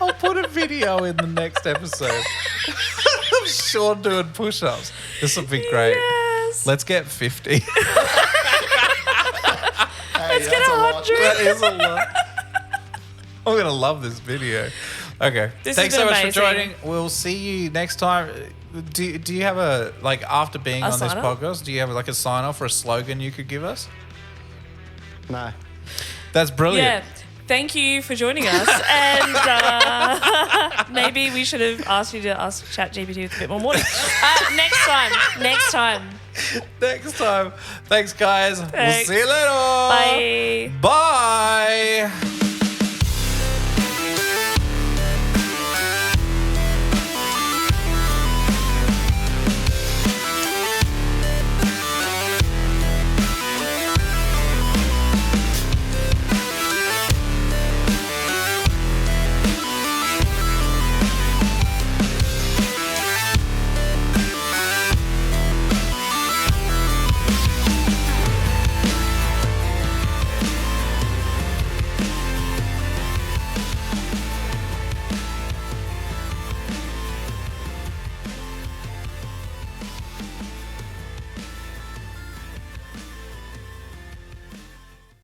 I'll put a video in the next episode of Sean doing push-ups. This will be great. Yes. Let's get 50. Hey, Let's get that's a lot. 100. That is a lot. I'm going to love this video. Okay. This Thanks has so been much amazing. for joining. We'll see you next time. Do you have a, like, after being A on this sign-off? podcast, do you have, like, a sign-off or a slogan you could give us? No. That's brilliant. Yeah. Thank you for joining us. And maybe we should have asked you to ask ChatGPT with a bit more warning. Next time. Next time. Thanks, guys. Thanks. We'll see you later. Bye.